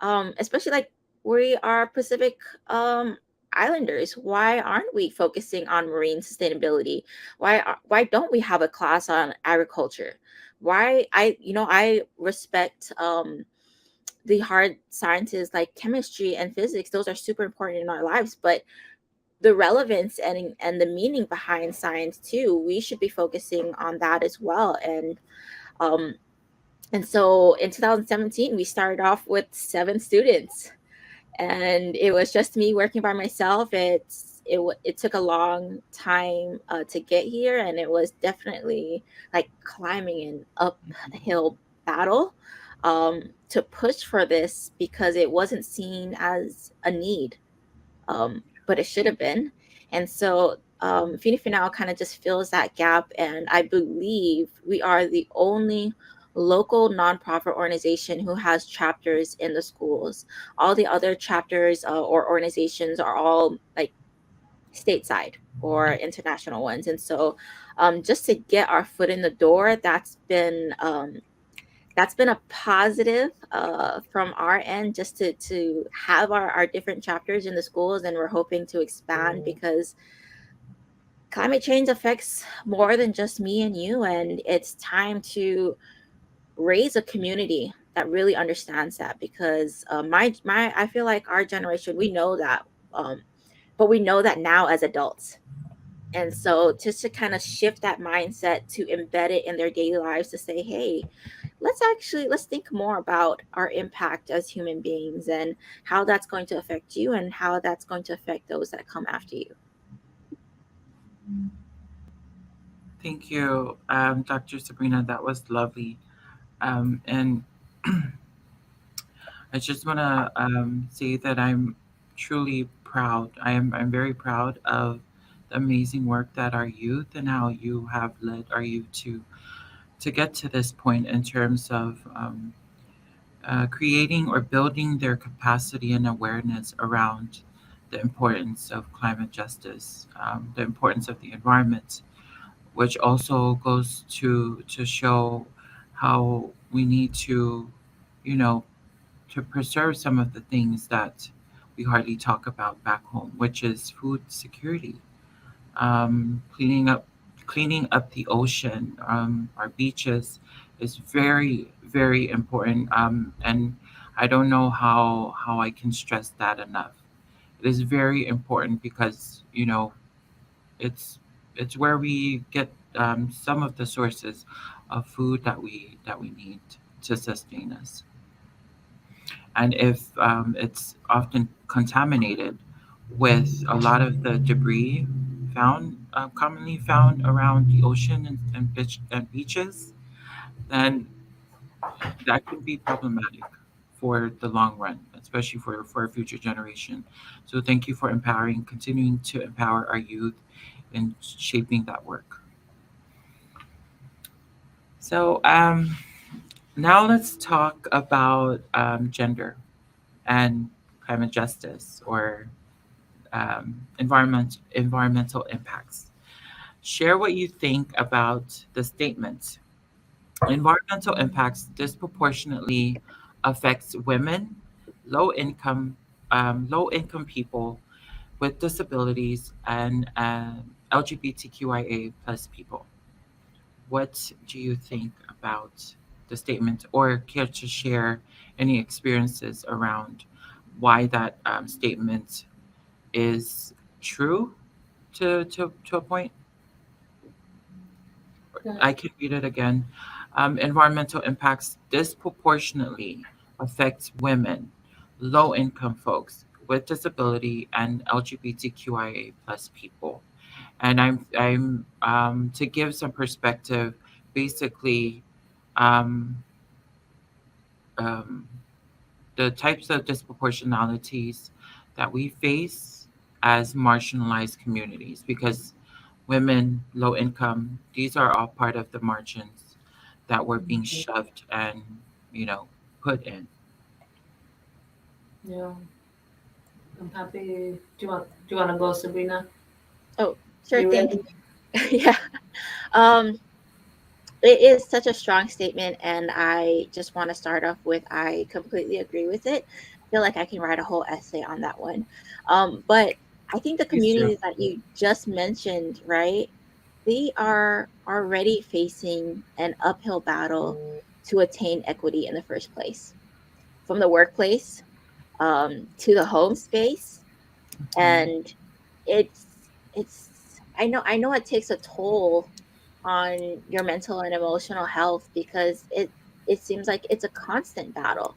[SPEAKER 5] especially like we are Pacific Islanders. Why aren't we focusing on marine sustainability? Why don't we have a class on agriculture? Why I respect the hard sciences like chemistry and physics. Those are super important in our lives, but the relevance and the meaning behind science too, we should be focusing on that as well. Um and so in 2017 we started off with 7 students, and it was just me working by myself. It took a long time to get here, and it was definitely like climbing an uphill battle to push for this because it wasn't seen as a need, but it should have been. And so Fini Finau kind of just fills that gap. And I believe we are the only local nonprofit organization who has chapters in the schools. All the other chapters or organizations are all like stateside or international ones. And so just to get our foot in the door, that's been a positive from our end, just to have our different chapters in the schools. And we're hoping to expand because climate change affects more than just me and you, and it's time to raise a community that really understands that. Because my I feel like our generation, we know that, but we know that now as adults. And so just to kind of shift that mindset, to embed it in their daily lives, to say, hey, let's think more about our impact as human beings and how that's going to affect you and how that's going to affect those that come after you.
[SPEAKER 3] Thank you, Dr. Sabrina. That was lovely. And I just want to say that I'm truly proud. I'm very proud of the amazing work that our youth and how you have led our youth to get to this point in terms of creating or building their capacity and awareness around the importance of climate justice, the importance of the environment, which also goes to show how we need to, you know, to preserve some of the things that we hardly talk about back home, which is food security, cleaning up the ocean, our beaches is very very important. And I don't know how I can stress that enough. It is very important because it's it's where we get some of the sources of food that we need to sustain us. And if it's often contaminated with a lot of the debris found commonly found around the ocean and beaches, then that can be problematic for the long run, especially for a future generation. So thank you for continuing to empower our youth in shaping that work. So now let's talk about gender and climate justice or environmental impacts. Share what you think about the statement. Environmental impacts disproportionately affects women, low income people with disabilities, and LGBTQIA plus people. What do you think about the statement, or care to share any experiences around why that statement is true to a point?
[SPEAKER 4] Yeah.
[SPEAKER 3] I can read it again. Environmental impacts disproportionately affects women, low income folks with disability, and LGBTQIA plus people. And I'm to give some perspective. Basically, um, um, the types of disproportionalities that we face as marginalized communities, because women, low income, these are all part of the margins that were being
[SPEAKER 4] Mhm.
[SPEAKER 3] shoved and, you know, put in.
[SPEAKER 4] Yeah. I'm happy. Do you want to go, Sabrina?
[SPEAKER 5] Oh, sure
[SPEAKER 4] You
[SPEAKER 5] thing.
[SPEAKER 4] ready?
[SPEAKER 5] Yeah. Um, it is such a strong statement, and I just want to start off with I completely agree with it. I feel like I can write a whole essay on that one. But I think the
[SPEAKER 3] Please do.
[SPEAKER 5] communities that you just mentioned, right, they are already facing an uphill battle to attain equity in the first place, from the workplace to the home space.
[SPEAKER 3] Mhm.
[SPEAKER 5] And it's I know it takes a toll on your mental and emotional health because it seems like it's a constant battle.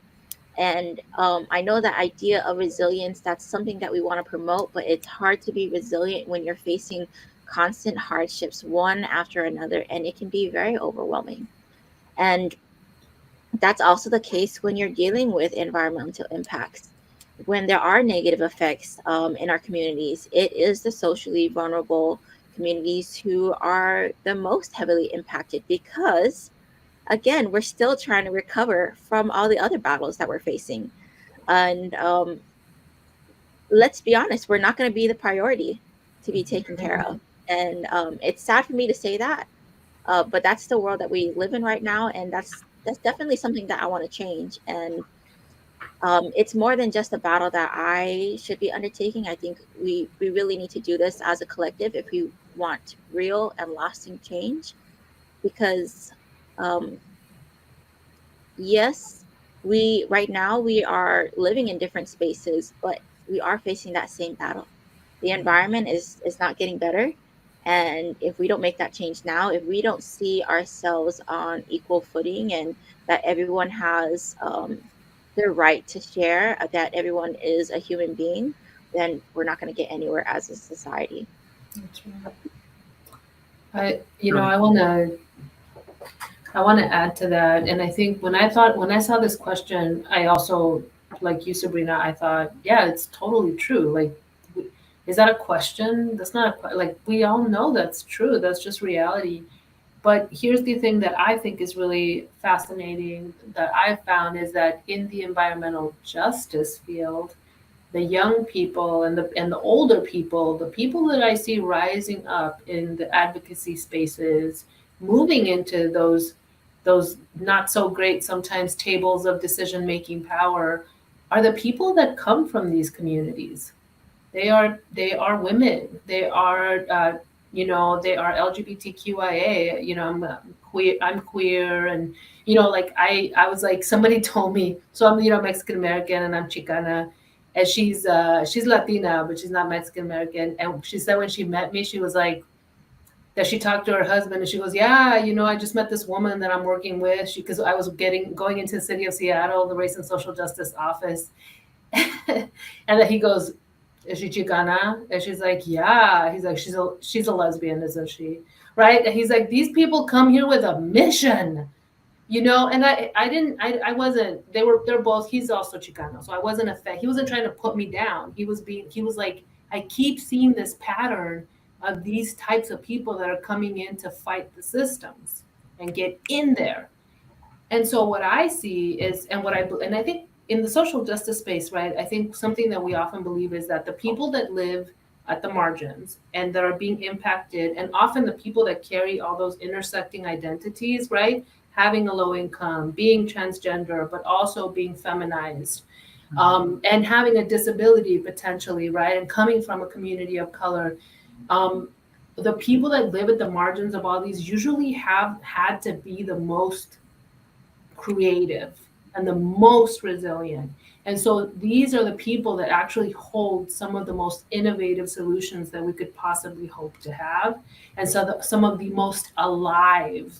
[SPEAKER 5] And I know that idea of resilience, that's something that we want to promote, but it's hard to be resilient when you're facing constant hardships one after another, and it can be very overwhelming. And that's also the case when you're dealing with environmental impacts. When there are negative effects in our communities, it is the socially vulnerable communities who are the most heavily impacted because, again, we're still trying to recover from all the other battles that we're facing. And let's be honest, we're not going to be the priority to be taken care of. And it's sad for me to say that, but that's the world that we live in right now, and that's definitely something that I want to change. And it's more than just a battle that I should be undertaking. I think we really need to do this as a collective if we want real and lasting change. Because um, yes, we right now we are living in different spaces, but we are facing that same battle. The environment is not getting better, and if we don't make that change now, if we don't see ourselves on equal footing and that everyone has the right to share, that everyone is a human being, then we're not going to get anywhere as a society.
[SPEAKER 4] That's right. I, you know,
[SPEAKER 3] Sure.
[SPEAKER 4] I want to add to that, and I think when I saw this question, I also, like you, Sabrina, I thought, yeah, it's totally true. Like, is that a question? That's not like we all know that's true. That's just reality. But here's the thing that I think is really fascinating that I've found is that in the environmental justice field, the young people and the older people, the people that I see rising up in the advocacy spaces, moving into those not so great sometimes tables of decision making power, are the people that come from these communities. They are women. They are LGBTQIA. I'm queer, and like I was like somebody told me. So I'm Mexican American and I'm Chicana, and she's Latina, but she's not Mexican American. And she said when she met me, she was like, that she talked to her husband and she goes, yeah, I just met this woman that I'm working with. Because I was going into the city of Seattle, the Race and Social Justice office. And then he goes, is she Chicana? And she's like, yeah. He's like, she's a lesbian, isn't she? Right? And he's like, these people come here with a mission. And I wasn't, they're both, he's also Chicano. So I wasn't he wasn't trying to put me down. He was like, I keep seeing this pattern of these types of people that are coming in to fight the systems and get in there. And so what I see is, and I think in the social justice space, right, I think something that we often believe is that the people that live at the margins and that are being impacted, and often the people that carry all those intersecting identities, right, having a low income, being transgender, but also being feminized, and having a disability potentially, right, and coming from a community of color, the people that live at the margins of all these usually have had to be the most creative and the most resilient. And so these are the people that actually hold some of the most innovative solutions that we could possibly hope to have. And so some of the most alive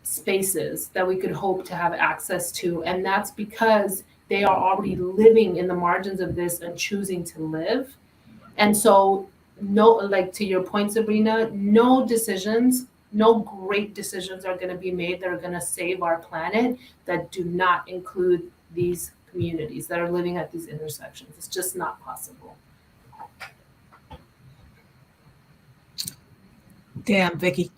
[SPEAKER 4] spaces that we could hope to have access to. And that's because they are already living in the margins of this and choosing to live. And so, no, like to your point, Sabrina, no great decisions are going to be made that are going to save our planet that do not include these communities that are living at these intersections. It's just not possible.
[SPEAKER 6] Damn, Vicky.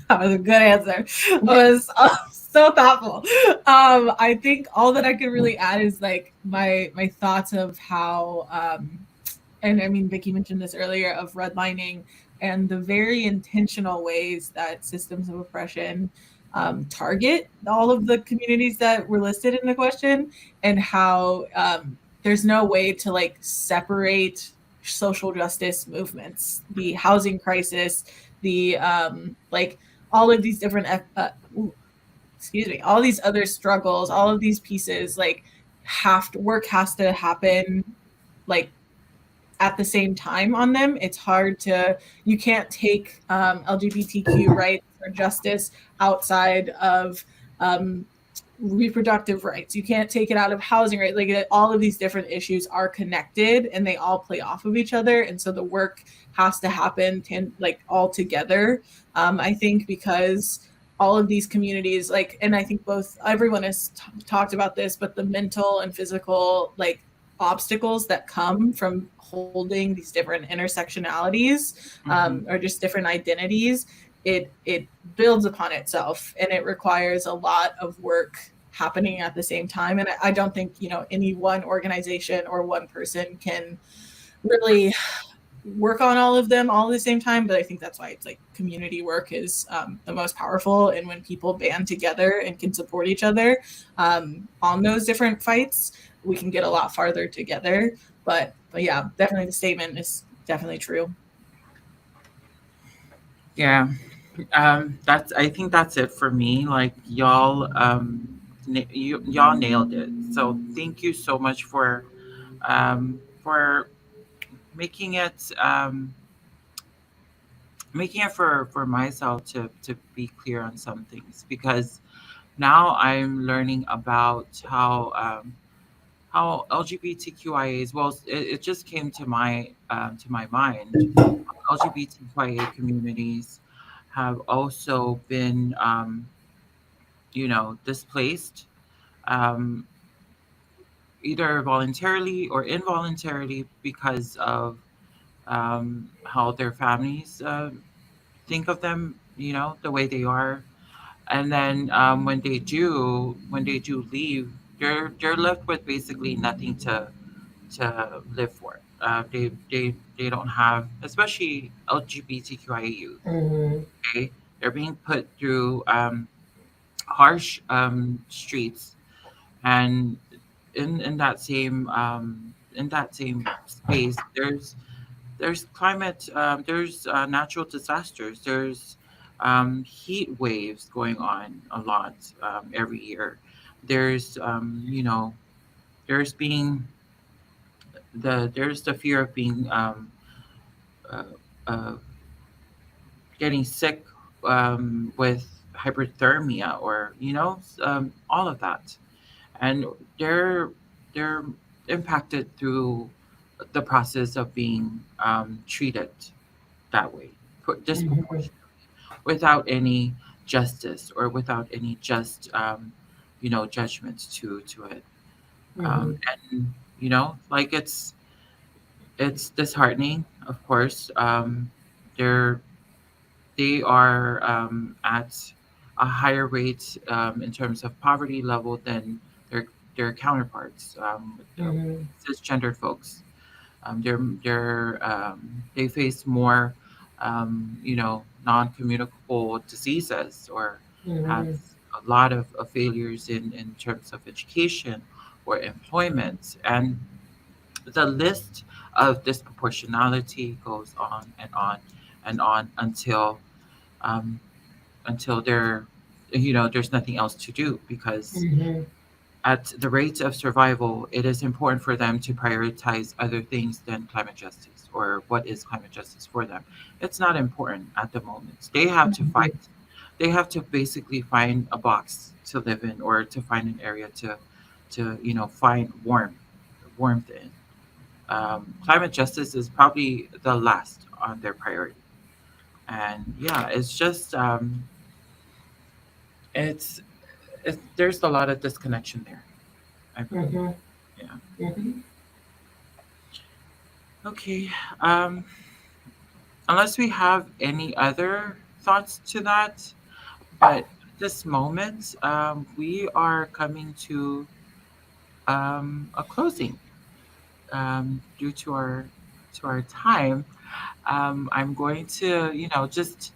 [SPEAKER 6] That was a good answer. It was so thoughtful. I think all that I could really add is like my thoughts of how and I mean, Vicky mentioned this earlier of redlining and the very intentional ways that systems of oppression target all of the communities that were listed in the question, and how there's no way to like separate social justice movements, the housing crisis, the like all of these different all these other struggles, all of these pieces, like has to happen like at the same time on them. It's hard to, you can't take LGBTQ rights or justice outside of reproductive rights. You can't take it out of housing, right? Like all of these different issues are connected and they all play off of each other. And so the work has to happen like all together. I think because all of these communities, like, and I think everyone has talked about this, but the mental and physical, like, obstacles that come from holding these different intersectionalities or just different identities, it builds upon itself, and it requires a lot of work happening at the same time. And I don't think any one organization or one person can really work on all of them all at the same time, but I think that's why it's like community work is the most powerful, and when people band together and can support each other on those different fights, we can get a lot farther together. But yeah, definitely the statement is definitely true.
[SPEAKER 3] Yeah. I think that's it for me. Like y'all y'all nailed it. So thank you so much for making it for myself to be clear on some things, because now I'm learning about how LGBTQIAs, well, it just came to my mind. LGBTQIA communities have also been displaced, um, either voluntarily or involuntarily, because of how their families think of them, the way they are. And then when they do leave, they're left with basically nothing to live for. They don't have, especially LGBTQIA youth.
[SPEAKER 4] Mm-hmm.
[SPEAKER 3] Okay, they're being put through harsh streets, and in that same space, there's climate, there's natural disasters, there's heat waves going on a lot every year. There's there's being there's the fear of being uh, uh, getting sick with hyperthermia, or all of that. And they're impacted through the process of being treated that way,
[SPEAKER 4] Mhm.
[SPEAKER 3] disproportionately, without any justice or without any just judgment to it.
[SPEAKER 4] Mhm.
[SPEAKER 3] And like it's disheartening, of course. They're they are at a higher rate in terms of poverty level than their their counterparts, the
[SPEAKER 4] Mhm.
[SPEAKER 3] cisgendered folks. They face more, non-communicable diseases, or have
[SPEAKER 4] Mhm.
[SPEAKER 3] a lot of failures in terms of education or employment, and the list of disproportionality goes on and on and on um, until there's nothing else to do, because
[SPEAKER 4] Mhm.
[SPEAKER 3] at the rate of survival, it is important for them to prioritize other things than climate justice, or what is climate justice for them. It's not important at the moment. They have to fight.
[SPEAKER 4] Mhm.
[SPEAKER 3] They have to basically find a box to live in, or to find an area to find warmth in. Climate justice is probably the last on their priority. And yeah, it's there's a lot of disconnection there, I believe.
[SPEAKER 4] Mhm.
[SPEAKER 3] Yeah.
[SPEAKER 4] Mhm.
[SPEAKER 3] Okay. Um, unless we have any other thoughts to that, but at this moment, we are coming to a closing due to our time. I'm going to, just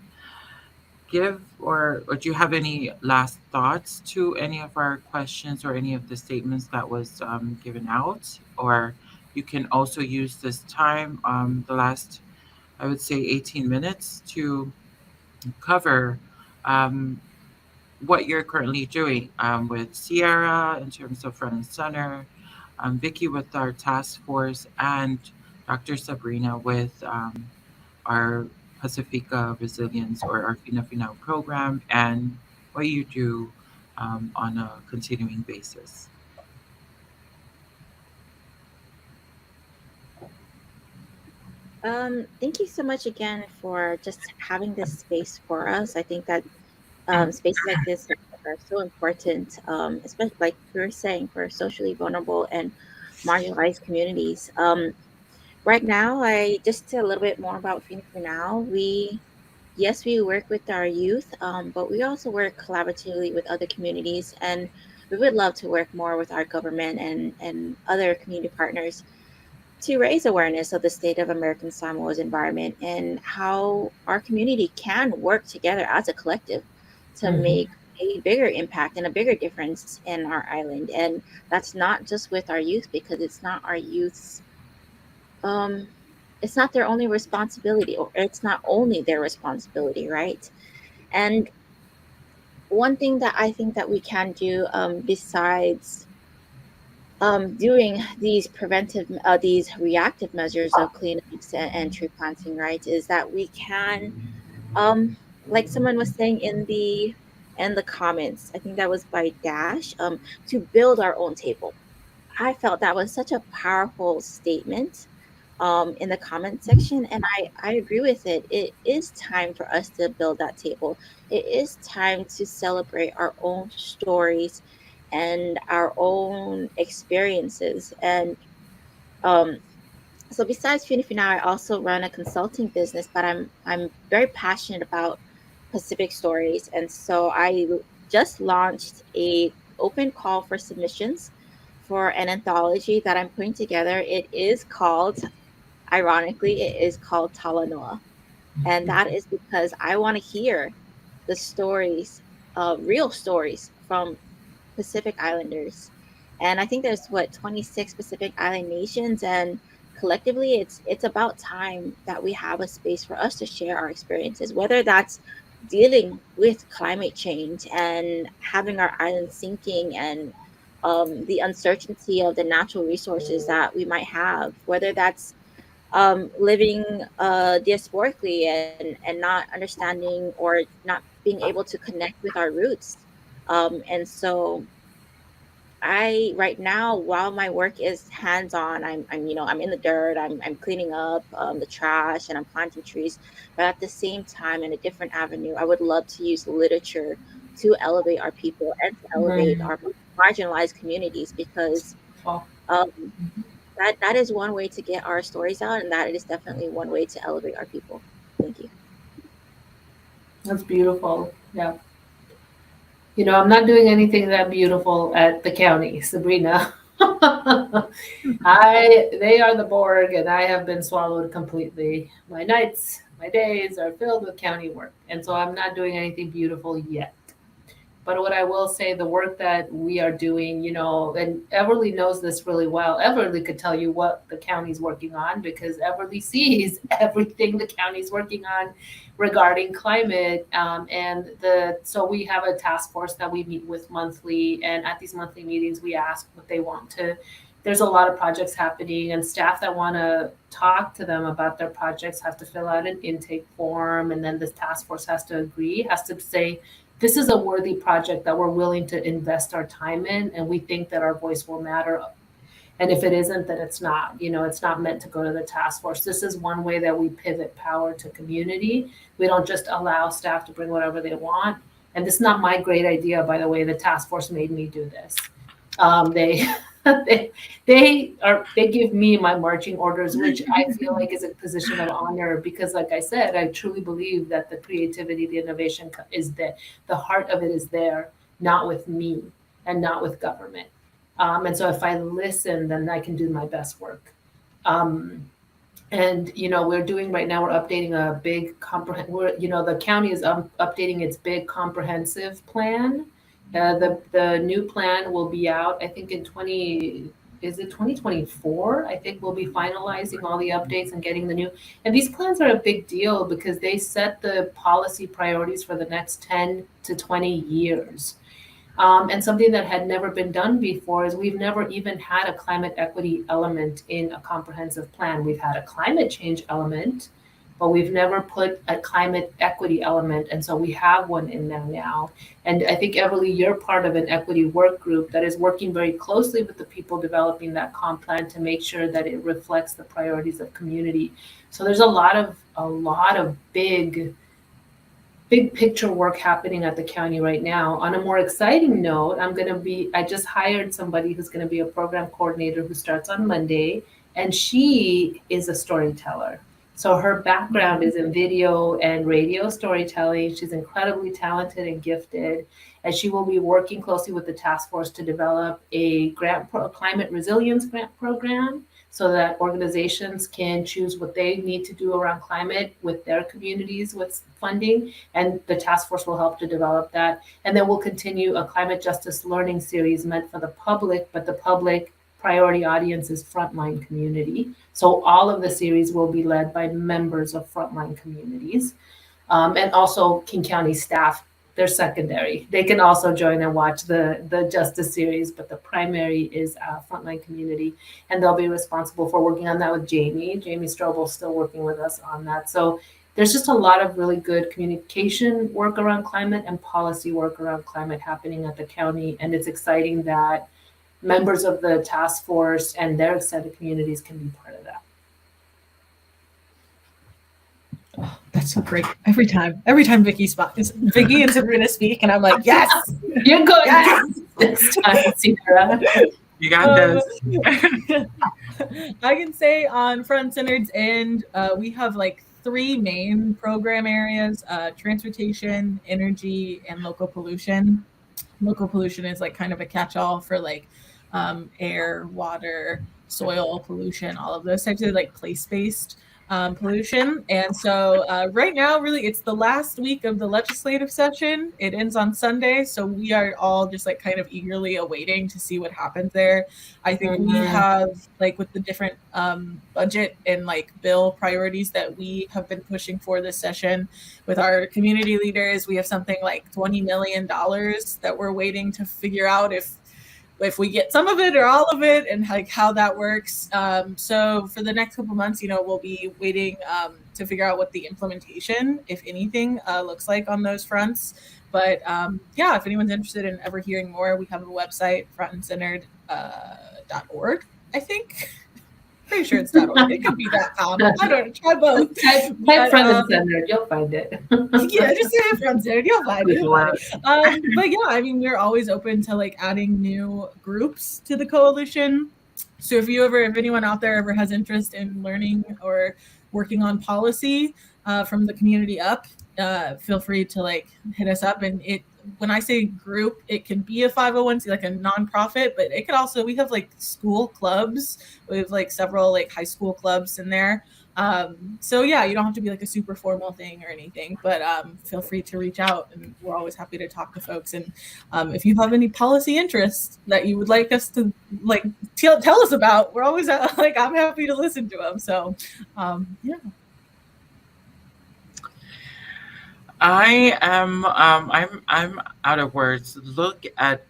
[SPEAKER 3] give, or do you have any last thoughts to any of our questions or any of the statements that was given out? Or you can also use this time, the last, I would say, 18 minutes, to cover um, what you're currently doing with Sierra in terms of front and center, Vicky with our task force, and Dr. Sabrina with our Pacifica Resilience, or our Fina Fina program, and what you do on a continuing basis.
[SPEAKER 5] Thank you so much again for just having this space for us. I think that spaces like this are so important, especially like we were saying, for socially vulnerable and marginalized communities. Right now, I just a little bit more about Phoenix for now. Yes, we work with our youth, but we also work collaboratively with other communities, and we would love to work more with our government and other community partners to raise awareness of the state of American Samoa's environment and how our community can work together as a collective to
[SPEAKER 4] Mhm.
[SPEAKER 5] make a bigger impact and a bigger difference in our island. And that's not just with our youth, because it's not our youth's um it's not their only responsibility, or it's not only their responsibility, right? And one thing that I think that we can do, besides doing these reactive measures of cleanups and tree planting, right, is that we can, um, like someone was saying in the comments, I think that was by Dash, to build our own table. I felt that was such a powerful statement in the comment section, and I agree with it. It is time for us to build that table. It is time to celebrate our own stories and our own experiences. And um, so besides Funifi now, I also run a consulting business, but I'm very passionate about Pacific stories, and so I just launched a open call for submissions for an anthology that I'm putting together. It is called, ironically, it is called Talanoa, and that is because I want to hear the stories, real stories from Pacific Islanders. And I think there's what 26 Pacific Island nations, and collectively it's about time that we have a space for us to share our experiences, whether that's dealing with climate change and having our island sinking, and the uncertainty of the natural resources that we might have, whether that's living diasporically and not understanding or not being able to connect with our roots. And so right now, while my work is hands on, I'm in the dirt, I'm cleaning up the trash and I'm planting trees. But at the same time, in a different avenue, I would love to use literature to elevate our people and to elevate
[SPEAKER 4] Mm.
[SPEAKER 5] our marginalized communities, because
[SPEAKER 4] Well,
[SPEAKER 5] um, that is one way to get our stories out, and that is definitely one way to elevate our people. Thank you.
[SPEAKER 4] that's beautiful. Yeah. You know, I'm not doing anything that beautiful at the county, Sabrina. They are the Borg, and I have been swallowed completely. My nights, my days are filled with county work, and so I'm not doing anything beautiful yet. But what I will say, the work that we are doing, you know, and Everly knows this really well. Everly could tell you what the county's working on because Everly sees everything the county's working on regarding climate. So we have a task force that we meet with monthly, and at these monthly meetings, we ask what they want to. There's a lot of projects happening, and staff that want to talk to them about their projects have to fill out an intake form, and then the task force has to agree, has to say this is a worthy project that we're willing to invest our time in, and we think that our voice will matter. And if it isn't, then it's not. You know, it's not meant to go to the task force. This is one way that we pivot power to community. We don't just allow staff to bring whatever they want. And this is not my great idea, by the way. The task force made me do this. They they give me my marching orders, which I feel like is a position of honor because, like I said, I truly believe that the creativity, the innovation is there. The heart of it is there, not with me and not with government. And so if I listen, then I can do my best work. Um, and you know, we're doing right now. We're updating a big the county is updating its big comprehensive plan. The new plan will be out, I think, in 2024. I think we'll be finalizing all the updates and getting the new. And these plans are a big deal because they set the policy priorities for the next 10 to 20 years. And something that had never been done before is we've never even had a climate equity element in a comprehensive plan. We've had a climate change element, but we've never put a climate equity element. And so we have one in there now. And I think, Everly, you're part of an equity work group that is working very closely with the people developing that comp plan to make sure that it reflects the priorities of community. So there's a lot of big picture work happening at the county right now. On a more exciting note, I just hired somebody who's going to be a program coordinator who starts on Monday, and she is a storyteller. So her background is in video and radio storytelling. She's incredibly talented and gifted, and she will be working closely with the task force to develop a climate resilience grant program so that organizations can choose what they need to do around climate with their communities with funding, and the task force will help to develop that. And then we'll continue a climate justice learning series meant for the public, but the public priority audience is frontline community. So all of the series will be led by members of frontline communities. And also King County staff, they're secondary. They can also join and watch the Justice series, but the primary is frontline community, and they'll be responsible for working on that with Jamie. Jamie Strobel's still working with us on that. So there's just a lot of really good communication work around climate and policy work around climate happening at the county, and it's exciting that members of the task force and their extended communities can be part of that.
[SPEAKER 6] Oh, that's so great. Every time Vicky and Sabrina speak, and I'm like, yes,
[SPEAKER 4] you're good. Yes, this time, Sierra.
[SPEAKER 3] You got this.
[SPEAKER 6] I can say on Front Centered's end, we have like 3 main program areas: transportation, energy, and local pollution. Local pollution is like kind of a catch-all for like air, water, soil pollution, all of those types of like place-based pollution. And so right now, really, it's the last week of the legislative session. It ends on Sunday. So we are all just like kind of eagerly awaiting to see what happens there. I think we have like with the different budget and like bill priorities that we have been pushing for this session with our community leaders, we have something like $20 million that we're waiting to figure out if if we get some of it or all of it, and like how that works. So for the next couple months, we'll be waiting to figure out what the implementation, if anything, looks like on those fronts. But yeah, if anyone's interested in ever hearing more, we have a website, frontandcentered.org, I think. Pretty sure it's .org. It could be .com. I don't know. Try both.
[SPEAKER 4] Type front and center, you'll find it.
[SPEAKER 6] Yeah, just say it front center. You'll find it. You'll find it. But yeah, I mean, we're always open to like adding new groups to the coalition. So if anyone out there ever has interest in learning or working on policy from the community up, feel free to like hit us up. And when I say group, it can be a 501c, like a nonprofit, but it could also, we have like school clubs. We have like several like high school clubs in there. So yeah, you don't have to be like a super formal thing or anything, but feel free to reach out, and we're always happy to talk to folks. And if you have any policy interests that you would like us to like tell us about, we're always like, I'm happy to listen to them. So yeah.
[SPEAKER 3] I'm out of words. Look at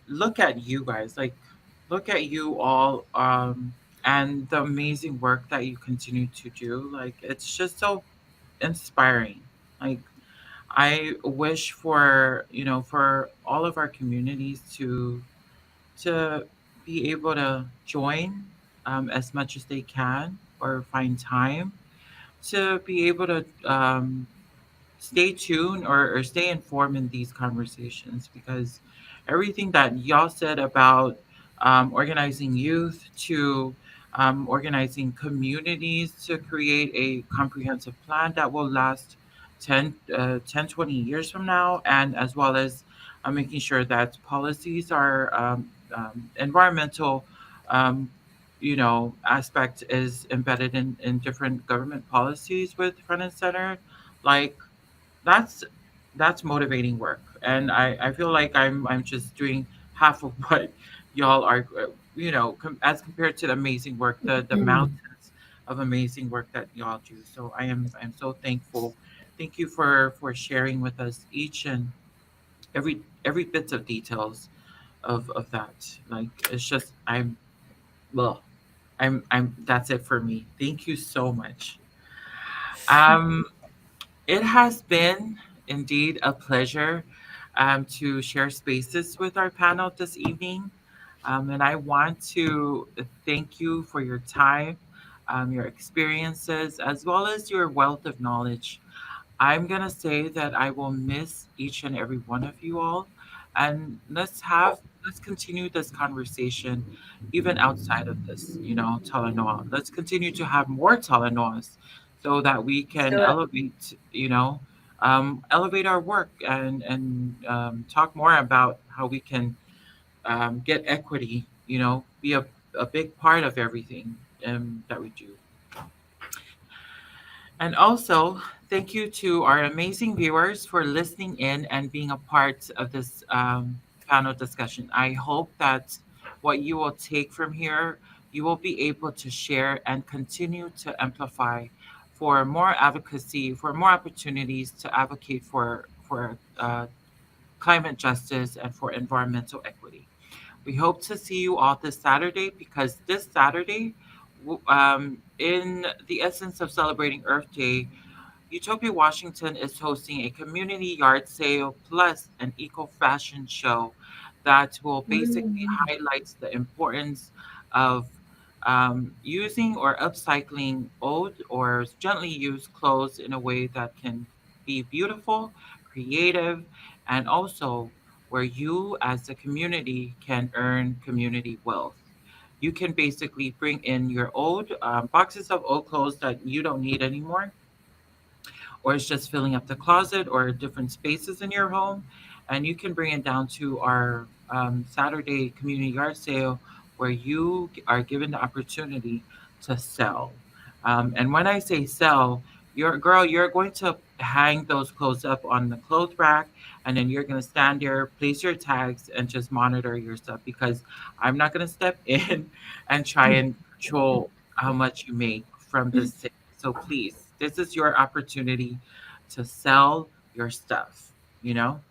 [SPEAKER 3] you guys. Like look at you all and the amazing work that you continue to do. Like it's just so inspiring. Like I wish for, for all of our communities to be able to join as much as they can or find time to be able to stay tuned or stay informed in these conversations, because everything that y'all said about organizing youth to organizing communities to create a comprehensive plan that will last 20 years from now, and as well as making sure that policies are environmental aspect is embedded in different government policies with front and center. Like that's that's motivating work, and I feel like I'm just doing half of what y'all are as compared to the amazing work, the
[SPEAKER 4] Mm.
[SPEAKER 3] mountains of amazing work that y'all do. So I'm so thankful. Thank you for sharing with us each and every bits of details of that. Like it's just well I'm that's it for me. Thank you so much. um It has been indeed a pleasure to share spaces with our panel this evening. And I want to thank you for your time, your experiences, as well as your wealth of knowledge. I'm going to say that I will miss each and every one of you all. And let's continue this conversation even outside of this, Talanoa. Let's continue to have more Talanoas so that we
[SPEAKER 4] Let's
[SPEAKER 3] can
[SPEAKER 4] do it.
[SPEAKER 3] elevate, elevate our work and talk more about how we can get equity, be a big part of everything that we do. And also, thank you to our amazing viewers for listening in and being a part of this panel discussion. I hope that what you will take from here, you will be able to share and continue to amplify for more advocacy, for more opportunities to advocate for climate justice and for environmental equity. We hope to see you all this Saturday, because this Saturday, in the essence of celebrating Earth Day, Utopia Washington is hosting a community yard sale plus an eco fashion show that will basically
[SPEAKER 4] Mm.
[SPEAKER 3] highlight the importance of using or upcycling old or gently used clothes in a way that can be beautiful, creative, and also where you as a community can earn community wealth. You can basically bring in your old boxes of old clothes that you don't need anymore, or it's just filling up the closet or different spaces in your home. And you can bring it down to our Saturday community yard sale, where you are given the opportunity to sell. And when I say sell, you're going to hang those clothes up on the clothes rack, and then you're going to stand there, place your tags, and just monitor your stuff, because I'm not going to step in and try and control how much you make from this sale. So please, this is your opportunity to sell your stuff, you know?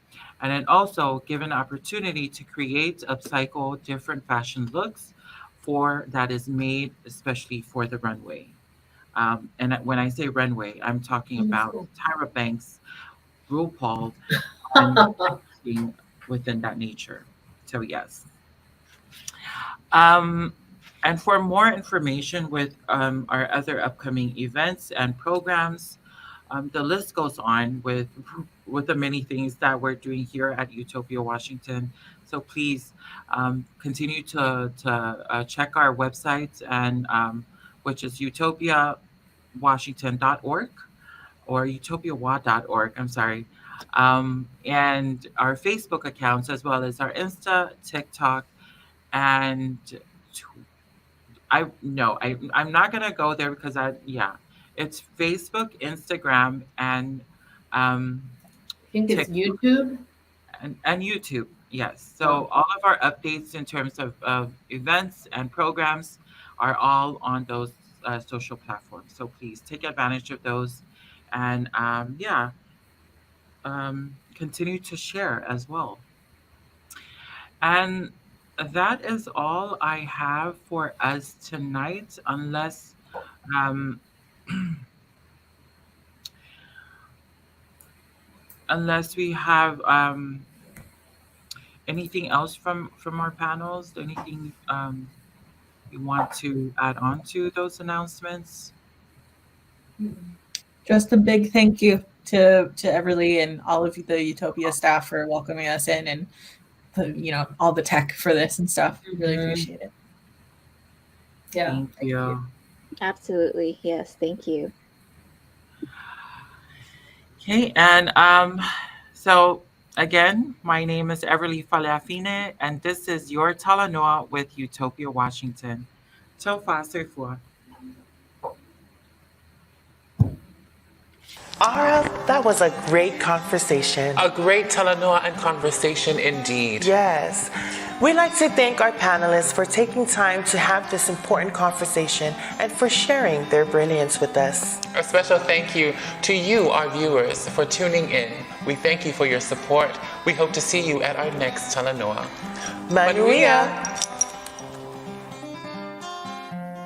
[SPEAKER 3] And then also give an opportunity to create, upcycle different fashion looks for that is made especially for the runway. And when I say runway, I'm talking about Tyra Banks, RuPaul, and everything within that nature. So yes. Um, and for more information with our other upcoming events and programs, the list goes on with the many things that we're doing here at Utopia Washington. So please continue to check our website and which is utopiawashington.org or utopiawa.org. I'm sorry. And our Facebook accounts as well as our Insta, TikTok, and I no, I'm not gonna go there because it's Facebook, Instagram, and um,
[SPEAKER 4] I think it's
[SPEAKER 3] TikTok
[SPEAKER 4] YouTube.
[SPEAKER 3] and YouTube. Yes, so all of our updates in terms of events and programs are all on those social platforms. So please take advantage of those, and continue to share as well. And that is all I have for us tonight, um, unless we have anything else from our panels. Anything you want to add on to those announcements?
[SPEAKER 6] Just a big thank you to Everly and all of the Utopia staff for welcoming us in and all the tech for this and stuff. Really appreciate it.
[SPEAKER 4] Yeah.
[SPEAKER 3] Thank you.
[SPEAKER 5] Absolutely. Yes. Thank you.
[SPEAKER 3] Okay, and so again, my name is Everly Faleafine, and this is your Talanoa with Utopia Washington. Tofa Sefua.
[SPEAKER 2] Ara, that was a great conversation.
[SPEAKER 1] A great Talanoa and conversation indeed.
[SPEAKER 2] Yes. We'd like to thank our panelists for taking time to have this important conversation and for sharing their brilliance with us.
[SPEAKER 1] A special thank you to you, our viewers, for tuning in. We thank you for your support. We hope to see you at our next Talanoa.
[SPEAKER 2] Manuia.